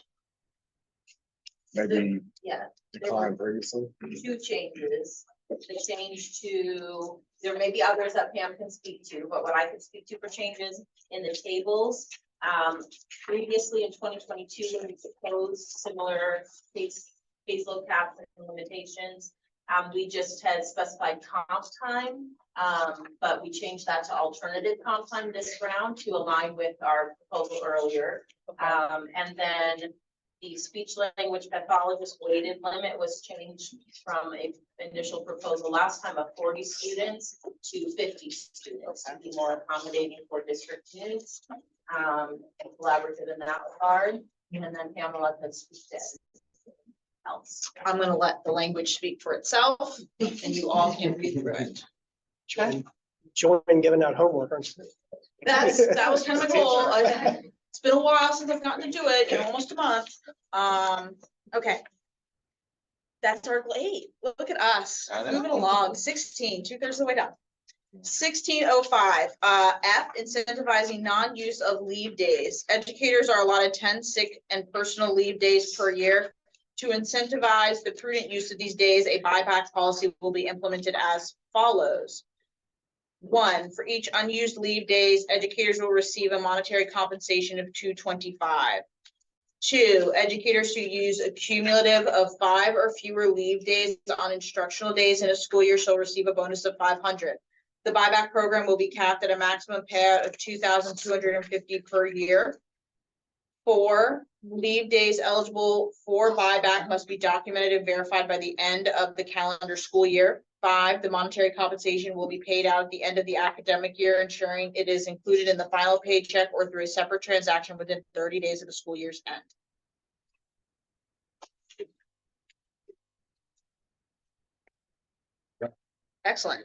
[SPEAKER 2] maybe
[SPEAKER 11] Yeah,
[SPEAKER 2] declined previously?
[SPEAKER 11] 2 changes. The change to, there may be others that Pam can speak to, but what I can speak to for changes in the tables. Previously in 2022, when we proposed similar caseload caps and limitations, we just had specified comp time, but we changed that to alternative comp time this round to align with our proposal earlier. And then the speech language pathologist weighted limit was changed from a initial proposal last time of 40 students to 50 students to be more accommodating for district needs. And collaborative in that regard. And then Pamela could speak to else.
[SPEAKER 1] I'm gonna let the language speak for itself and you all can read through it. Okay.
[SPEAKER 6] Join giving out homework. aren't you?
[SPEAKER 1] That was kind of my goal. It's been a while since I've gotten to do it, almost a month. Okay. That's Article 8. Look at us,
[SPEAKER 3] I know.
[SPEAKER 1] moving along, 16, 2/3 of the way done. 1605, F, incentivizing non-use of leave days. Educators are allotted 10 sick and personal leave days per year. To incentivize the prudent use of these days, a buyback policy will be implemented as follows. 1, for each unused leave days, educators will receive a monetary compensation of $225. 2, educators who use a cumulative of 5 or fewer leave days on instructional days in a school year shall receive a bonus of $500. The buyback program will be capped at a maximum payout of $2,250 per year. 4, leave days eligible for buyback must be documented and verified by the end of the calendar school year. 5, the monetary compensation will be paid out at the end of the academic year, ensuring it is included in the final paycheck or through a separate transaction within 30 days of the school year's end. Excellent.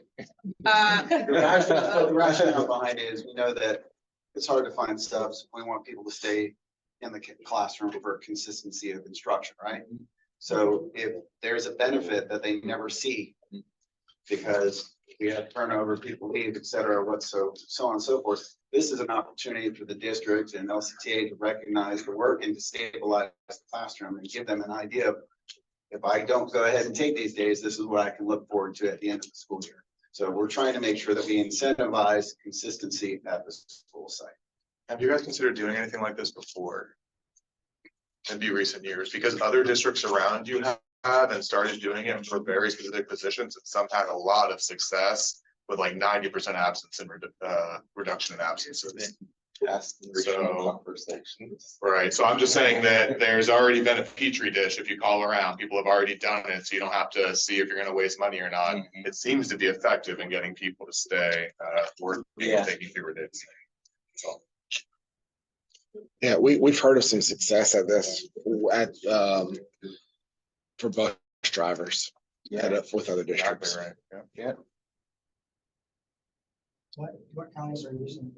[SPEAKER 3] The rationale behind it is we know that it's hard to find stuff. So we want people to stay in the classroom for consistency of instruction, right? So if there's a benefit that they never see because we have turnover, people leave, et cetera, so on and so forth. This is an opportunity for the district and LCTA to recognize the work and to stabilize the classroom and give them an idea of, if I don't go ahead and take these days, this is what I can look forward to at the end of the school year. So we're trying to make sure that we incentivize consistency at the school site.
[SPEAKER 4] Have you guys considered doing anything like this before? and be recent years, because other districts around you have and started doing it for very specific positions, and some had a lot of success with like 90% absence and reduction in absences.
[SPEAKER 7] That's the original conversations.
[SPEAKER 4] Right, so I'm just saying that there's already been a petri dish. If you call around, people have already done it, so you don't have to see if you're gonna waste money or not. It seems to be effective in getting people to stay, working,
[SPEAKER 7] Yeah.
[SPEAKER 4] taking fewer days. So.
[SPEAKER 2] Yeah, we've heard of some success at this at for bus drivers with other districts.
[SPEAKER 4] Exactly right, yeah.
[SPEAKER 7] Yeah.
[SPEAKER 10] What counties are using?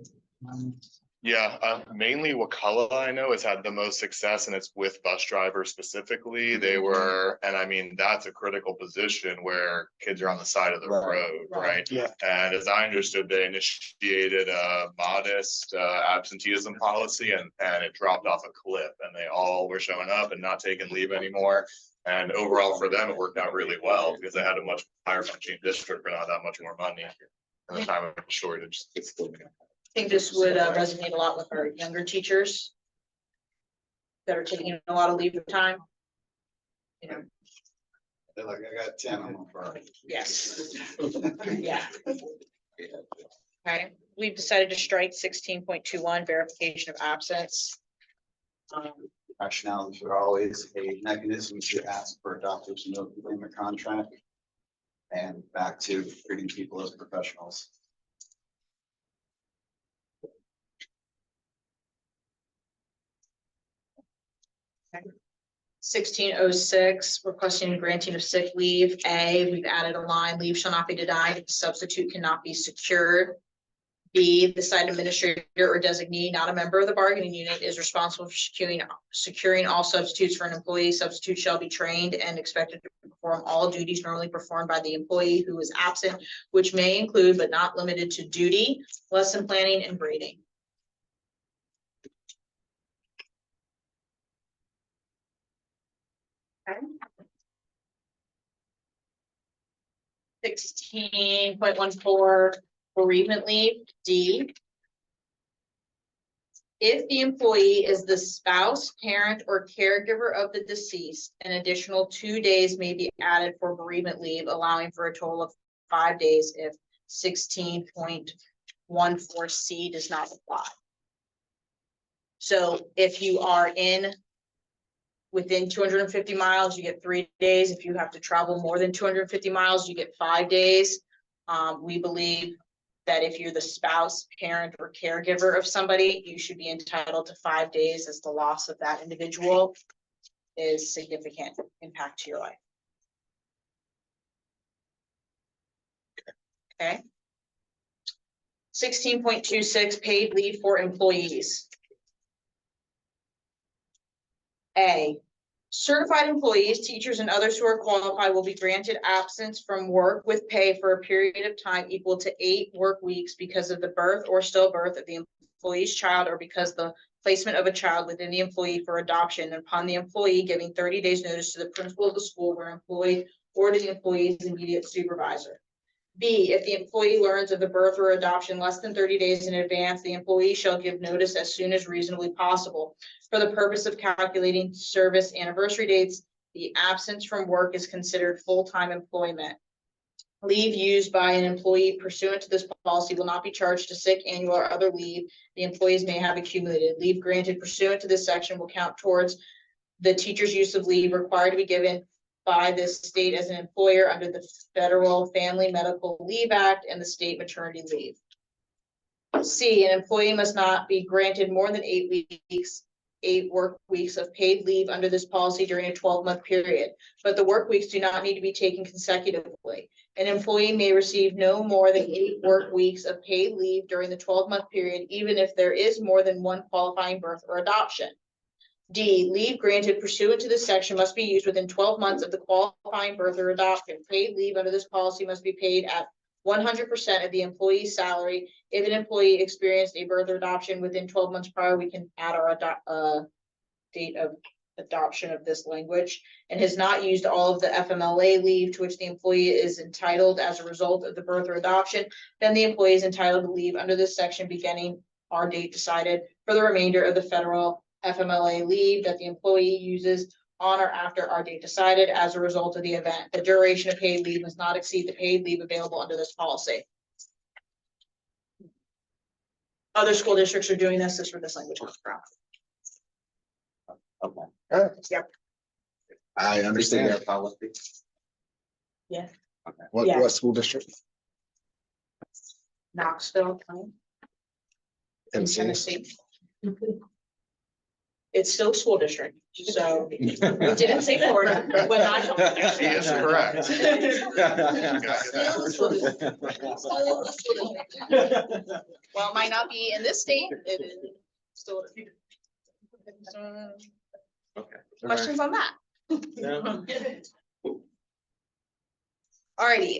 [SPEAKER 4] Yeah, mainly Wakulla, I know, has had the most success, and it's with bus drivers specifically. They were, and I mean, that's a critical position where kids are on the side of the
[SPEAKER 7] Right.
[SPEAKER 4] road, right?
[SPEAKER 6] Yeah.
[SPEAKER 4] And as I understood, they initiated a modest absenteeism policy, and it dropped off a cliff, and they all were showing up and not taking leave anymore. And overall for them, it worked out really well because they had a much higher functioning district for not that much more money. And the time of shortage.
[SPEAKER 1] I think this would resonate a lot with our younger teachers that are taking a lot of leave time. You know,
[SPEAKER 3] They're like, I got 10 on my phone.
[SPEAKER 1] yes. Yeah. Okay, we've decided to strike 16.21 verification of absence.
[SPEAKER 3] Rationale, there's always a mechanism to ask for a doctor's note within the contract. And back to treating people as professionals.
[SPEAKER 1] Okay. 1606, requesting granting of sick leave. A, we've added a line, leave shall not be denied if the substitute cannot be secured. B, the site administrator or designee, not a member of the bargaining unit, is responsible for securing all substitutes for an employee. Substitute shall be trained and expected to perform all duties normally performed by the employee who is absent, which may include but not limited to duty, lesson planning, and grading. Okay. 16.14 bereavement leave. D. If the employee is the spouse, parent, or caregiver of the deceased, an additional 2 days may be added for bereavement leave, allowing for a total of 5 days if 16.14C does not apply. So if you are within 250 miles, you get 3 days. If you have to travel more than 250 miles, you get 5 days. We believe that if you're the spouse, parent, or caregiver of somebody, you should be entitled to 5 days, as the loss of that individual is significant impact to your life. Okay. 16.26 paid leave for employees. A, certified employees, teachers, and others who are qualified will be granted absence from work with pay for a period of time equal to 8 work weeks because of the birth or stillbirth of the employee's child, or because the placement of a child within the employee for adoption, upon the employee giving 30 days notice to the principal of the school where employed or to the employee's immediate supervisor. B, if the employee learns of the birth or adoption less than 30 days in advance, the employee shall give notice as soon as reasonably possible. For the purpose of calculating service anniversary dates, the absence from work is considered full-time employment. Leave used by an employee pursuant to this policy will not be charged to sick, annual, or other leave the employees may have accumulated. Leave granted pursuant to this section will count towards the teacher's use of leave required to be given by this state as an employer under the Federal Family Medical Leave Act and the state maternity leave. C, an employee must not be granted more than 8 work weeks of paid leave under this policy during a 12-month period, but the work weeks do not need to be taken consecutively. An employee may receive no more than 8 work weeks of paid leave during the 12-month period, even if there is more than one qualifying birth or adoption. D, leave granted pursuant to this section must be used within 12 months of the qualifying birth or adoption. Paid leave under this policy must be paid at 100% of the employee's salary. If an employee experienced a birth or adoption within 12 months prior, we can add our date of adoption of this language, and has not used all of the FMLA leave to which the employee is entitled as a result of the birth or adoption, then the employee is entitled to leave under this section beginning our date decided for the remainder of the federal FMLA leave that the employee uses on or after our date decided as a result of the event. The duration of paid leave must not exceed the paid leave available under this policy. Other school districts are doing this. This is where this language comes from.
[SPEAKER 7] Okay.
[SPEAKER 1] Yep.
[SPEAKER 2] I understand.
[SPEAKER 7] Their policy.
[SPEAKER 2] What,
[SPEAKER 1] Yeah.
[SPEAKER 2] what school district?
[SPEAKER 1] Knoxville County in
[SPEAKER 2] Tennessee.
[SPEAKER 1] Tennessee. It's still a school district, so we didn't say Florida when I.
[SPEAKER 4] He is correct.
[SPEAKER 1] Well, it might not be in this state, it is still.
[SPEAKER 7] Okay.
[SPEAKER 1] Questions on that?
[SPEAKER 7] No.
[SPEAKER 1] Alrighty,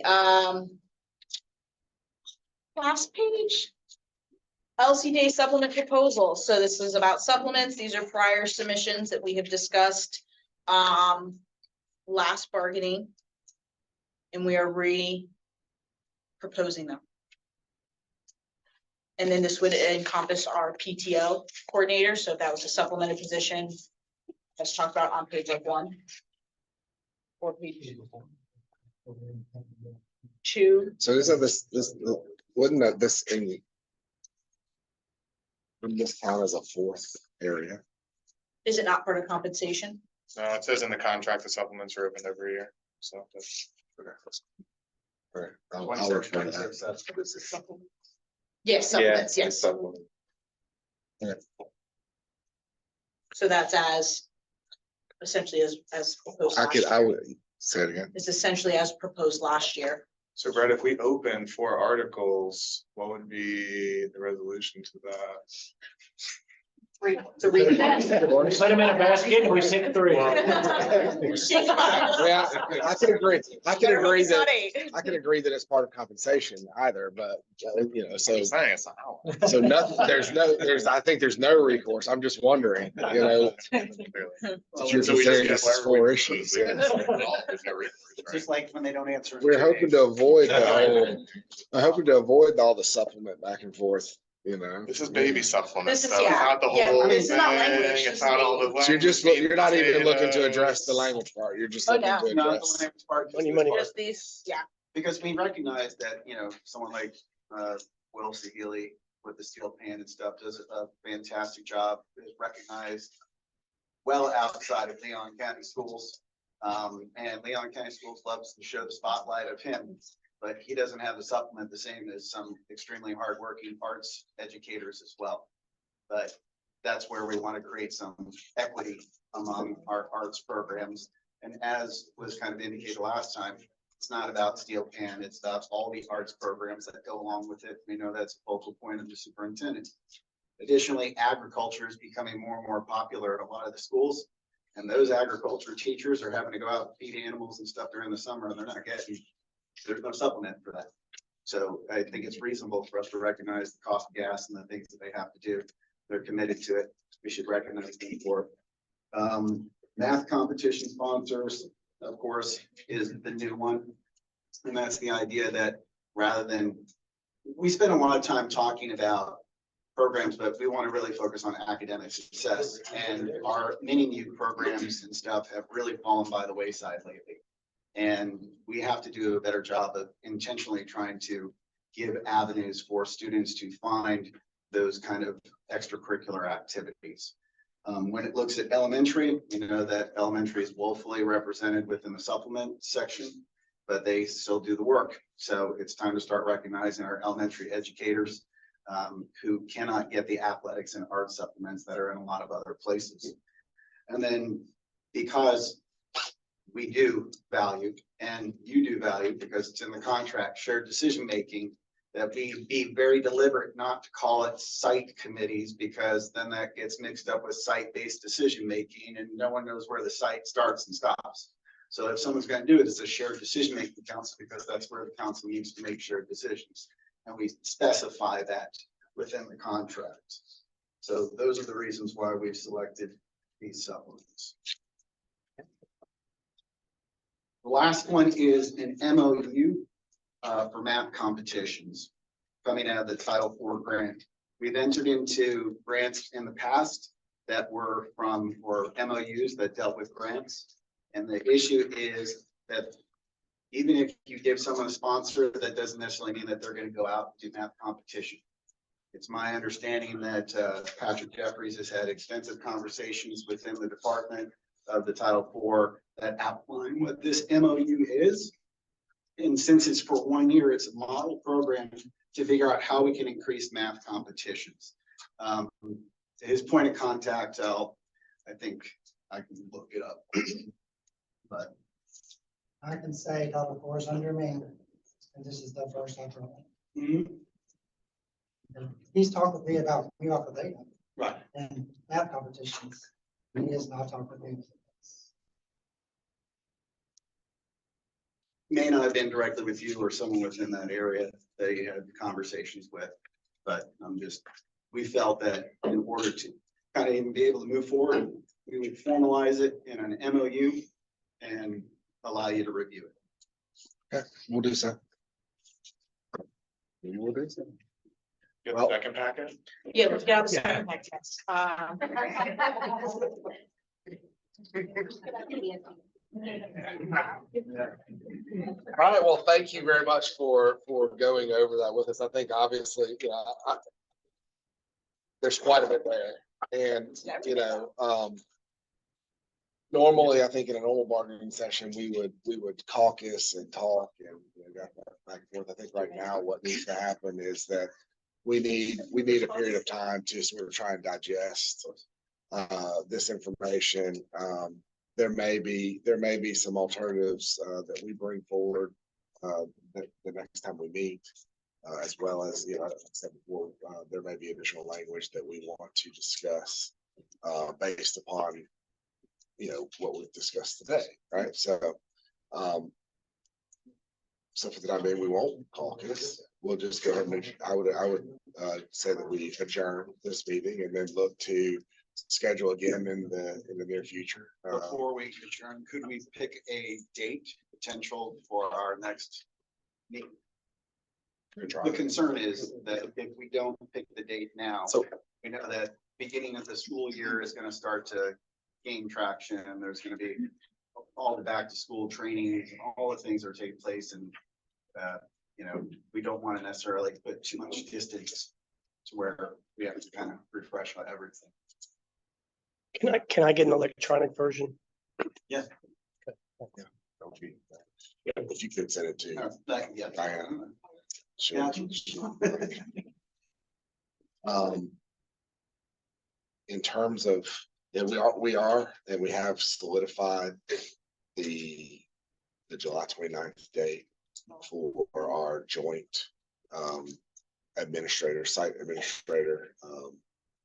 [SPEAKER 1] last page. LCTA supplement proposal. So this is about supplements. These are prior submissions that we have discussed, last bargaining. And we are proposing them. And then this would encompass our PTO coordinator. So if that was a supplemented position, as talked about on page 1. Or page 2.
[SPEAKER 2] So isn't this, wouldn't that this thing? Wouldn't this count as a fourth area?
[SPEAKER 1] Is it not part of compensation?
[SPEAKER 4] No, it says in the contract, the supplements are opened every year, so that's.
[SPEAKER 2] Right, I'll
[SPEAKER 3] 26,
[SPEAKER 2] refer to that.
[SPEAKER 3] 26, that's-
[SPEAKER 1] Yes, supplements, yes.
[SPEAKER 7] Supplement.
[SPEAKER 1] So that's as essentially as proposed.
[SPEAKER 2] I
[SPEAKER 1] last
[SPEAKER 2] could, I
[SPEAKER 1] year.
[SPEAKER 2] would say it again.
[SPEAKER 1] It's essentially as proposed last year.
[SPEAKER 4] So Brett, if we open 4 articles, what would be the resolution to that?
[SPEAKER 1] To read
[SPEAKER 5] Put them in a basket and we pick 3.
[SPEAKER 2] Yeah, I can agree. I can agree that, I can agree that it's part of compensation either, but you know, so.
[SPEAKER 4] I'm just saying, it's not how.
[SPEAKER 2] So nothing, I think there's no recourse. I'm just wondering, you know. that you're
[SPEAKER 4] So we just
[SPEAKER 2] considering
[SPEAKER 4] get
[SPEAKER 2] this is 4
[SPEAKER 4] where
[SPEAKER 2] issues.
[SPEAKER 4] we-
[SPEAKER 2] Yeah.
[SPEAKER 3] It's just like when they don't answer. in
[SPEAKER 2] We're
[SPEAKER 3] 2
[SPEAKER 2] hoping
[SPEAKER 3] days.
[SPEAKER 2] to avoid the whole, I'm hoping to avoid all the supplement back and forth, you know.
[SPEAKER 4] This is baby supplements,
[SPEAKER 1] This is-
[SPEAKER 4] though. It's
[SPEAKER 1] yeah,
[SPEAKER 4] not the
[SPEAKER 1] yeah,
[SPEAKER 4] whole
[SPEAKER 1] this is
[SPEAKER 4] thing.
[SPEAKER 1] not language, this
[SPEAKER 4] It's
[SPEAKER 1] is
[SPEAKER 4] not all the.
[SPEAKER 1] baby.
[SPEAKER 2] So you're just,
[SPEAKER 4] language,
[SPEAKER 2] you're not even looking to address the
[SPEAKER 4] potatoes.
[SPEAKER 2] language part. You're just
[SPEAKER 1] Oh,
[SPEAKER 2] looking
[SPEAKER 1] no.
[SPEAKER 2] to
[SPEAKER 3] Not the
[SPEAKER 2] address.
[SPEAKER 3] language part, just
[SPEAKER 6] Money,
[SPEAKER 3] this
[SPEAKER 6] money,
[SPEAKER 3] part.
[SPEAKER 1] Just these, yeah.
[SPEAKER 3] Because we recognize that, you know, someone like Will Healy with the steel pan and stuff does a fantastic job, is recognized well outside of Leon County Schools. And Leon County Schools loves to show the spotlight of him, but he doesn't have the supplement the same as some extremely hardworking arts educators as well. But that's where we want to create some equity among our arts programs. And as was kind of indicated last time, it's not about steel pan, it's about all the arts programs that go along with it. We know that's a focal point of the superintendent. Additionally, agriculture is becoming more and more popular at a lot of the schools. And those agriculture teachers are having to go out and feed animals and stuff during the summer, and they're not getting, there's no supplement for that. So I think it's reasonable for us to recognize the cost of gas and the things that they have to do. They're committed to it. We should recognize them for it. Math competition sponsors, of course, is the new one. And that's the idea that rather than, we spend a lot of time talking about programs, but we want to really focus on academic success. And our mini MU programs and stuff have really fallen by the wayside lately. And we have to do a better job of intentionally trying to give avenues for students to find those kind of extracurricular activities. When it looks at elementary, you know that elementary is woefully represented within the supplement section, but they still do the work. So it's time to start recognizing our elementary educators who cannot get the athletics and art supplements that are in a lot of other places. And then because we do value, and you do value because it's in the contract, shared decision-making, that we be very deliberate not to call it site committees, because then that gets mixed up with site-based decision-making and no one knows where the site starts and stops. So if someone's going to do it, it's a shared decision-making council, because that's where the council needs to make shared decisions. And we specify that within the contract. So those are the reasons why we've selected these supplements. The last one is an MOU for math competitions coming out of the Title IV grant. We've entered into grants in the past that were from, or MOUs that dealt with grants. And the issue is that even if you give someone a sponsor, that doesn't necessarily mean that they're gonna go out and do math competition. It's my understanding that Patrick Jeffries has had extensive conversations within the department of the Title IV that outline what this MOU is. And since it's for 1 year, it's a model program to figure out how we can increase math competitions. His point of contact, I think I can look it up. But
[SPEAKER 10] I can say Title IV is under me, and this is the first I've heard.
[SPEAKER 3] mhm,
[SPEAKER 10] He's talked with me about new alpha data
[SPEAKER 3] right,
[SPEAKER 10] and math competitions. He has not talked with me.
[SPEAKER 3] may not have been directly with you or someone within that area that you had conversations with. But we felt that in order to kind of even be able to move forward, we would formalize it in an MOU and allow you to review it.
[SPEAKER 2] Okay, we'll do so. We will do so.
[SPEAKER 4] Get the
[SPEAKER 2] Well-
[SPEAKER 4] second packet.
[SPEAKER 1] Yeah, let's get out the
[SPEAKER 5] Yeah.
[SPEAKER 1] second text.
[SPEAKER 12] All right, well, thank you very much for going over that with us. I think obviously, there's quite a bit there. And, normally, I think in a normal bargaining session, we would caucus and talk and go back and forth. I think right now what needs to happen is that we need a period of time to sort of try and digest this information. There may be some alternatives that we bring forward the next time we meet, as well as, like I said before, there may be additional language that we want to discuss based upon what we've discussed today, right? So for the time being, we won't caucus. We'll just go ahead and I would say that we adjourn this meeting and then look to schedule again in the near future.
[SPEAKER 3] Before we adjourn, could we pick a date potential for our next meeting? The concern is that if we don't pick the date now,
[SPEAKER 2] So-
[SPEAKER 3] we know that beginning of the school year is gonna start to gain traction, and there's gonna be all the back to school trainings, all the things that are taking place, and we don't want to necessarily put too much distance to where we have to kind of refresh on everything.
[SPEAKER 6] Can I get an electronic version?
[SPEAKER 2] If you could send it to
[SPEAKER 3] Yeah.
[SPEAKER 2] Diana.
[SPEAKER 3] Yeah.
[SPEAKER 2] In terms of, we have solidified the July 29th date for our joint site administrator,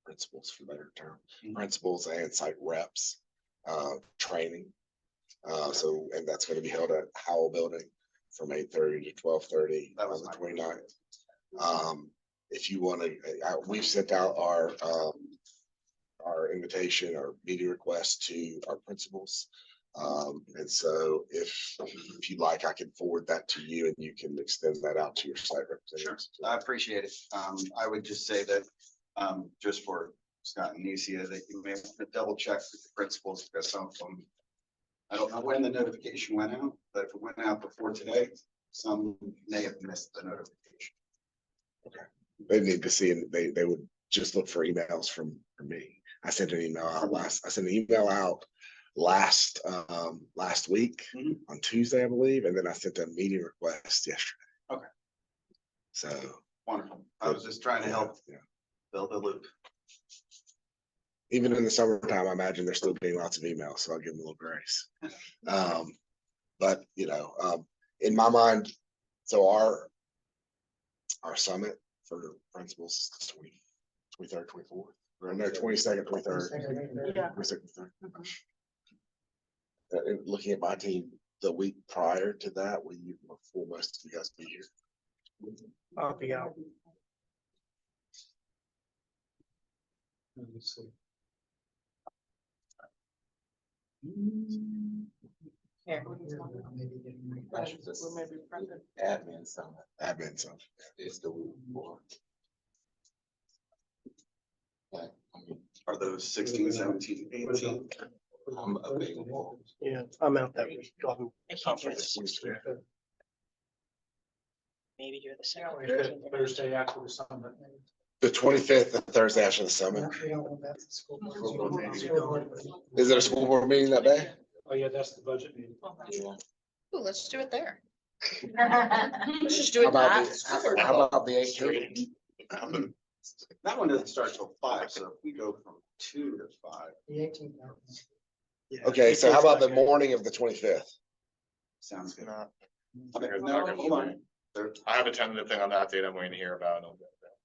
[SPEAKER 2] principals for better term, principals and site reps, training. And that's going to be held at Howell Building from 8:30 to 12:30 on the 29th. If you want to, we've sent out our invitation or meeting request to our principals. And so if you'd like, I can forward that to you and you can extend that out to your site representatives.
[SPEAKER 3] I appreciate it. I would just say that, just for Scott and Necia, that you may want to double check with the principals, because some of them, I don't know when the notification went out, but if it went out before today, some may have missed the notification.
[SPEAKER 2] They need to see, and they would just look for emails from me. I sent an email out last week
[SPEAKER 3] Mhm.
[SPEAKER 2] on Tuesday, I believe, and then I sent a meeting request yesterday.
[SPEAKER 3] Okay.
[SPEAKER 2] So.
[SPEAKER 3] Wonderful. I was just trying to help
[SPEAKER 2] Yeah.
[SPEAKER 3] build the loop.
[SPEAKER 2] Even in the summertime, I imagine there's still being lots of emails, so I'll give them a little grace. But in my mind, so our summit for principals is 23rd, 24th, or no, 22nd, 23rd.
[SPEAKER 1] Yeah.
[SPEAKER 2] 22nd, 23rd. And looking at my team, the week prior to that, will most of you guys be here?
[SPEAKER 6] I'll be out.
[SPEAKER 5] Let's see.
[SPEAKER 1] Yeah.
[SPEAKER 7] Admin summit
[SPEAKER 2] Admin, so.
[SPEAKER 7] is the week before.
[SPEAKER 3] Are those 16, 17, 18?
[SPEAKER 7] I'm available.
[SPEAKER 6] Yeah, I'm out that week. I'm
[SPEAKER 11] I can't do it.
[SPEAKER 6] conference.
[SPEAKER 11] Maybe you're the second.
[SPEAKER 5] Thursday after the summit.
[SPEAKER 2] The 25th, the Thursday after the summit.
[SPEAKER 10] We don't want that to school board.
[SPEAKER 3] School board meeting.
[SPEAKER 10] School board.
[SPEAKER 2] Is there a school board meeting that day?
[SPEAKER 5] Oh, yeah, that's the budget meeting.
[SPEAKER 1] Ooh, let's do it there. Let's just do
[SPEAKER 2] How
[SPEAKER 1] it.
[SPEAKER 2] about
[SPEAKER 1] at
[SPEAKER 2] the,
[SPEAKER 1] the school board.
[SPEAKER 2] how about the 18th?
[SPEAKER 3] That one doesn't start till 5, so if we go from 2 to 5,
[SPEAKER 10] The 18th.
[SPEAKER 2] Okay, so how about the morning of the 25th?
[SPEAKER 3] sounds good.
[SPEAKER 4] No,
[SPEAKER 3] No, hold on.
[SPEAKER 4] I have a tentative thing on that date I'm waiting to hear about.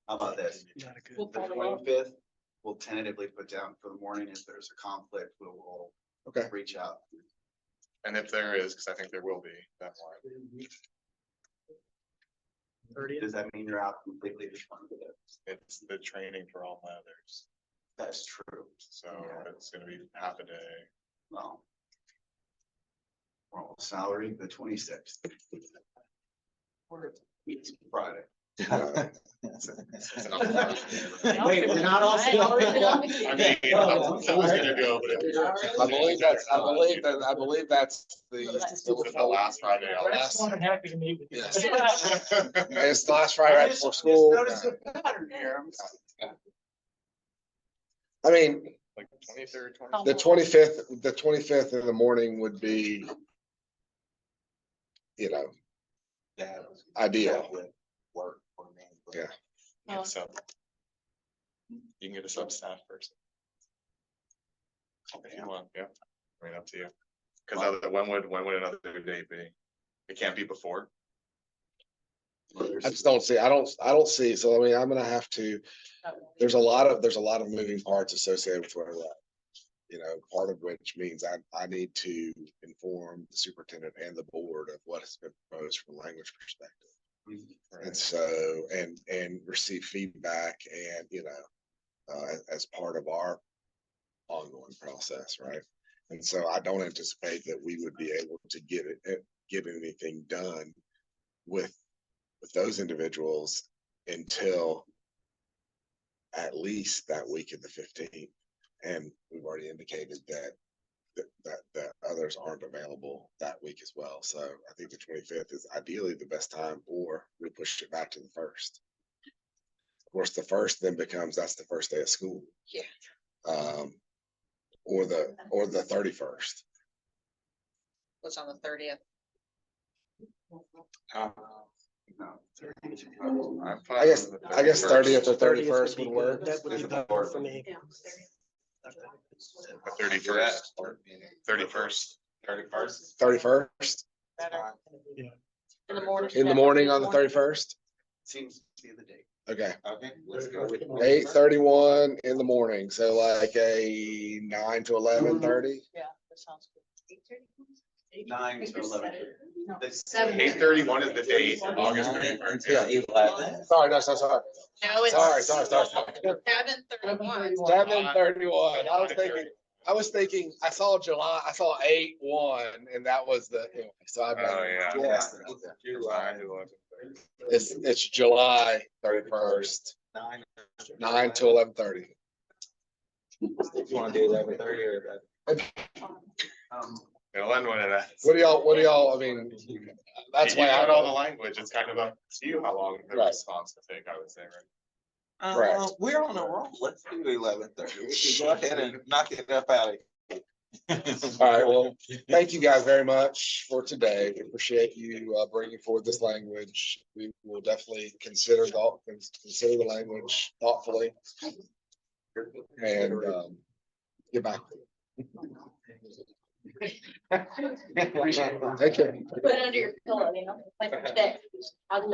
[SPEAKER 3] How about this?
[SPEAKER 6] Not a good.
[SPEAKER 3] The 25th, we'll tentatively put down for the morning. If there's a conflict, we'll
[SPEAKER 2] Okay.
[SPEAKER 3] reach out.
[SPEAKER 4] And if there is, because I think there will be, that's why.
[SPEAKER 6] 30th.
[SPEAKER 3] Does that mean you're out completely?
[SPEAKER 4] It's the training for all my others.
[SPEAKER 3] That's true.
[SPEAKER 4] So it's gonna be half a day.
[SPEAKER 3] Well. Well, salary, the 26th. Friday.
[SPEAKER 7] Wait, we're not all salary?
[SPEAKER 4] I mean, I was gonna go, but
[SPEAKER 2] I believe that's
[SPEAKER 4] the last Friday. I'll
[SPEAKER 5] I'm
[SPEAKER 4] ask.
[SPEAKER 5] more than happy to meet with you.
[SPEAKER 2] Yes. It's the last Friday right before school. I mean,
[SPEAKER 4] Like 23rd,
[SPEAKER 2] the 25th in the morning would be, you know, ideal.
[SPEAKER 7] Work for me. but-
[SPEAKER 2] Yeah.
[SPEAKER 4] Yeah, so. You can get a sub staff person. If you want, yeah, I mean, up to you. Cause when would another date be? It can't be before.
[SPEAKER 2] I just don't see, I don't see, so I mean, I'm gonna have to, there's a lot of moving parts associated with where we're at. You know, part of which means I need to inform the superintendent and the board of what has been proposed from a language perspective. And so, and receive feedback and, you know, as part of our ongoing process, right? And so I don't anticipate that we would be able to get anything done with those individuals until at least that week of the 15th. And we've already indicated that others aren't available that week as well. So I think the 25th is ideally the best time, or we push it back to the 1st. Of course, the 1st then becomes, that's the first day of school.
[SPEAKER 1] Yeah.
[SPEAKER 2] Or the 31st.
[SPEAKER 1] What's on the 30th?
[SPEAKER 3] No.
[SPEAKER 4] I'm fine
[SPEAKER 2] I guess,
[SPEAKER 4] with the
[SPEAKER 2] I guess 30th or
[SPEAKER 6] 30th
[SPEAKER 2] 31st
[SPEAKER 6] be
[SPEAKER 2] would
[SPEAKER 6] good.
[SPEAKER 2] work.
[SPEAKER 6] That would
[SPEAKER 2] Is
[SPEAKER 6] be
[SPEAKER 2] it
[SPEAKER 6] better for me.
[SPEAKER 4] The 31st, 31st, 31st.
[SPEAKER 2] 31st
[SPEAKER 1] In the morning?
[SPEAKER 2] in the morning on the 31st?
[SPEAKER 3] Seems to be the date.
[SPEAKER 2] Okay,
[SPEAKER 7] Okay, let's go with.
[SPEAKER 2] 8:31 in the morning, so like a 9 to 11:30.
[SPEAKER 11] Yeah, that sounds good.
[SPEAKER 3] 9 to 11.
[SPEAKER 4] 8:31 is the date, August 31st.
[SPEAKER 2] Yeah. Sorry, no, sorry.
[SPEAKER 1] No, it's.
[SPEAKER 2] Sorry.
[SPEAKER 1] 7:31.
[SPEAKER 2] 7:31. I was thinking, I saw 8/1, and that was the, so I.
[SPEAKER 4] Oh, yeah.
[SPEAKER 2] Yeah. It's July 31st, 9 to 11:30.
[SPEAKER 7] You wanna do 11:30 or?
[SPEAKER 4] It'll end when it ends.
[SPEAKER 2] What do y'all, I mean, that's
[SPEAKER 4] You
[SPEAKER 2] why
[SPEAKER 4] got all the
[SPEAKER 2] I,
[SPEAKER 4] language. It's kind of up to you how long the
[SPEAKER 2] Right.
[SPEAKER 4] response will take, I would say, right?
[SPEAKER 2] Correct.
[SPEAKER 7] We're on a roll. Let's do 11:30. We can go ahead and knock it up out of here.
[SPEAKER 2] all right, well, thank you guys very much for today. We appreciate you bringing forward this language. We will definitely consider the language thoughtfully and get back. Take care.
[SPEAKER 11] Put it under your pillow, you know, like that. I'll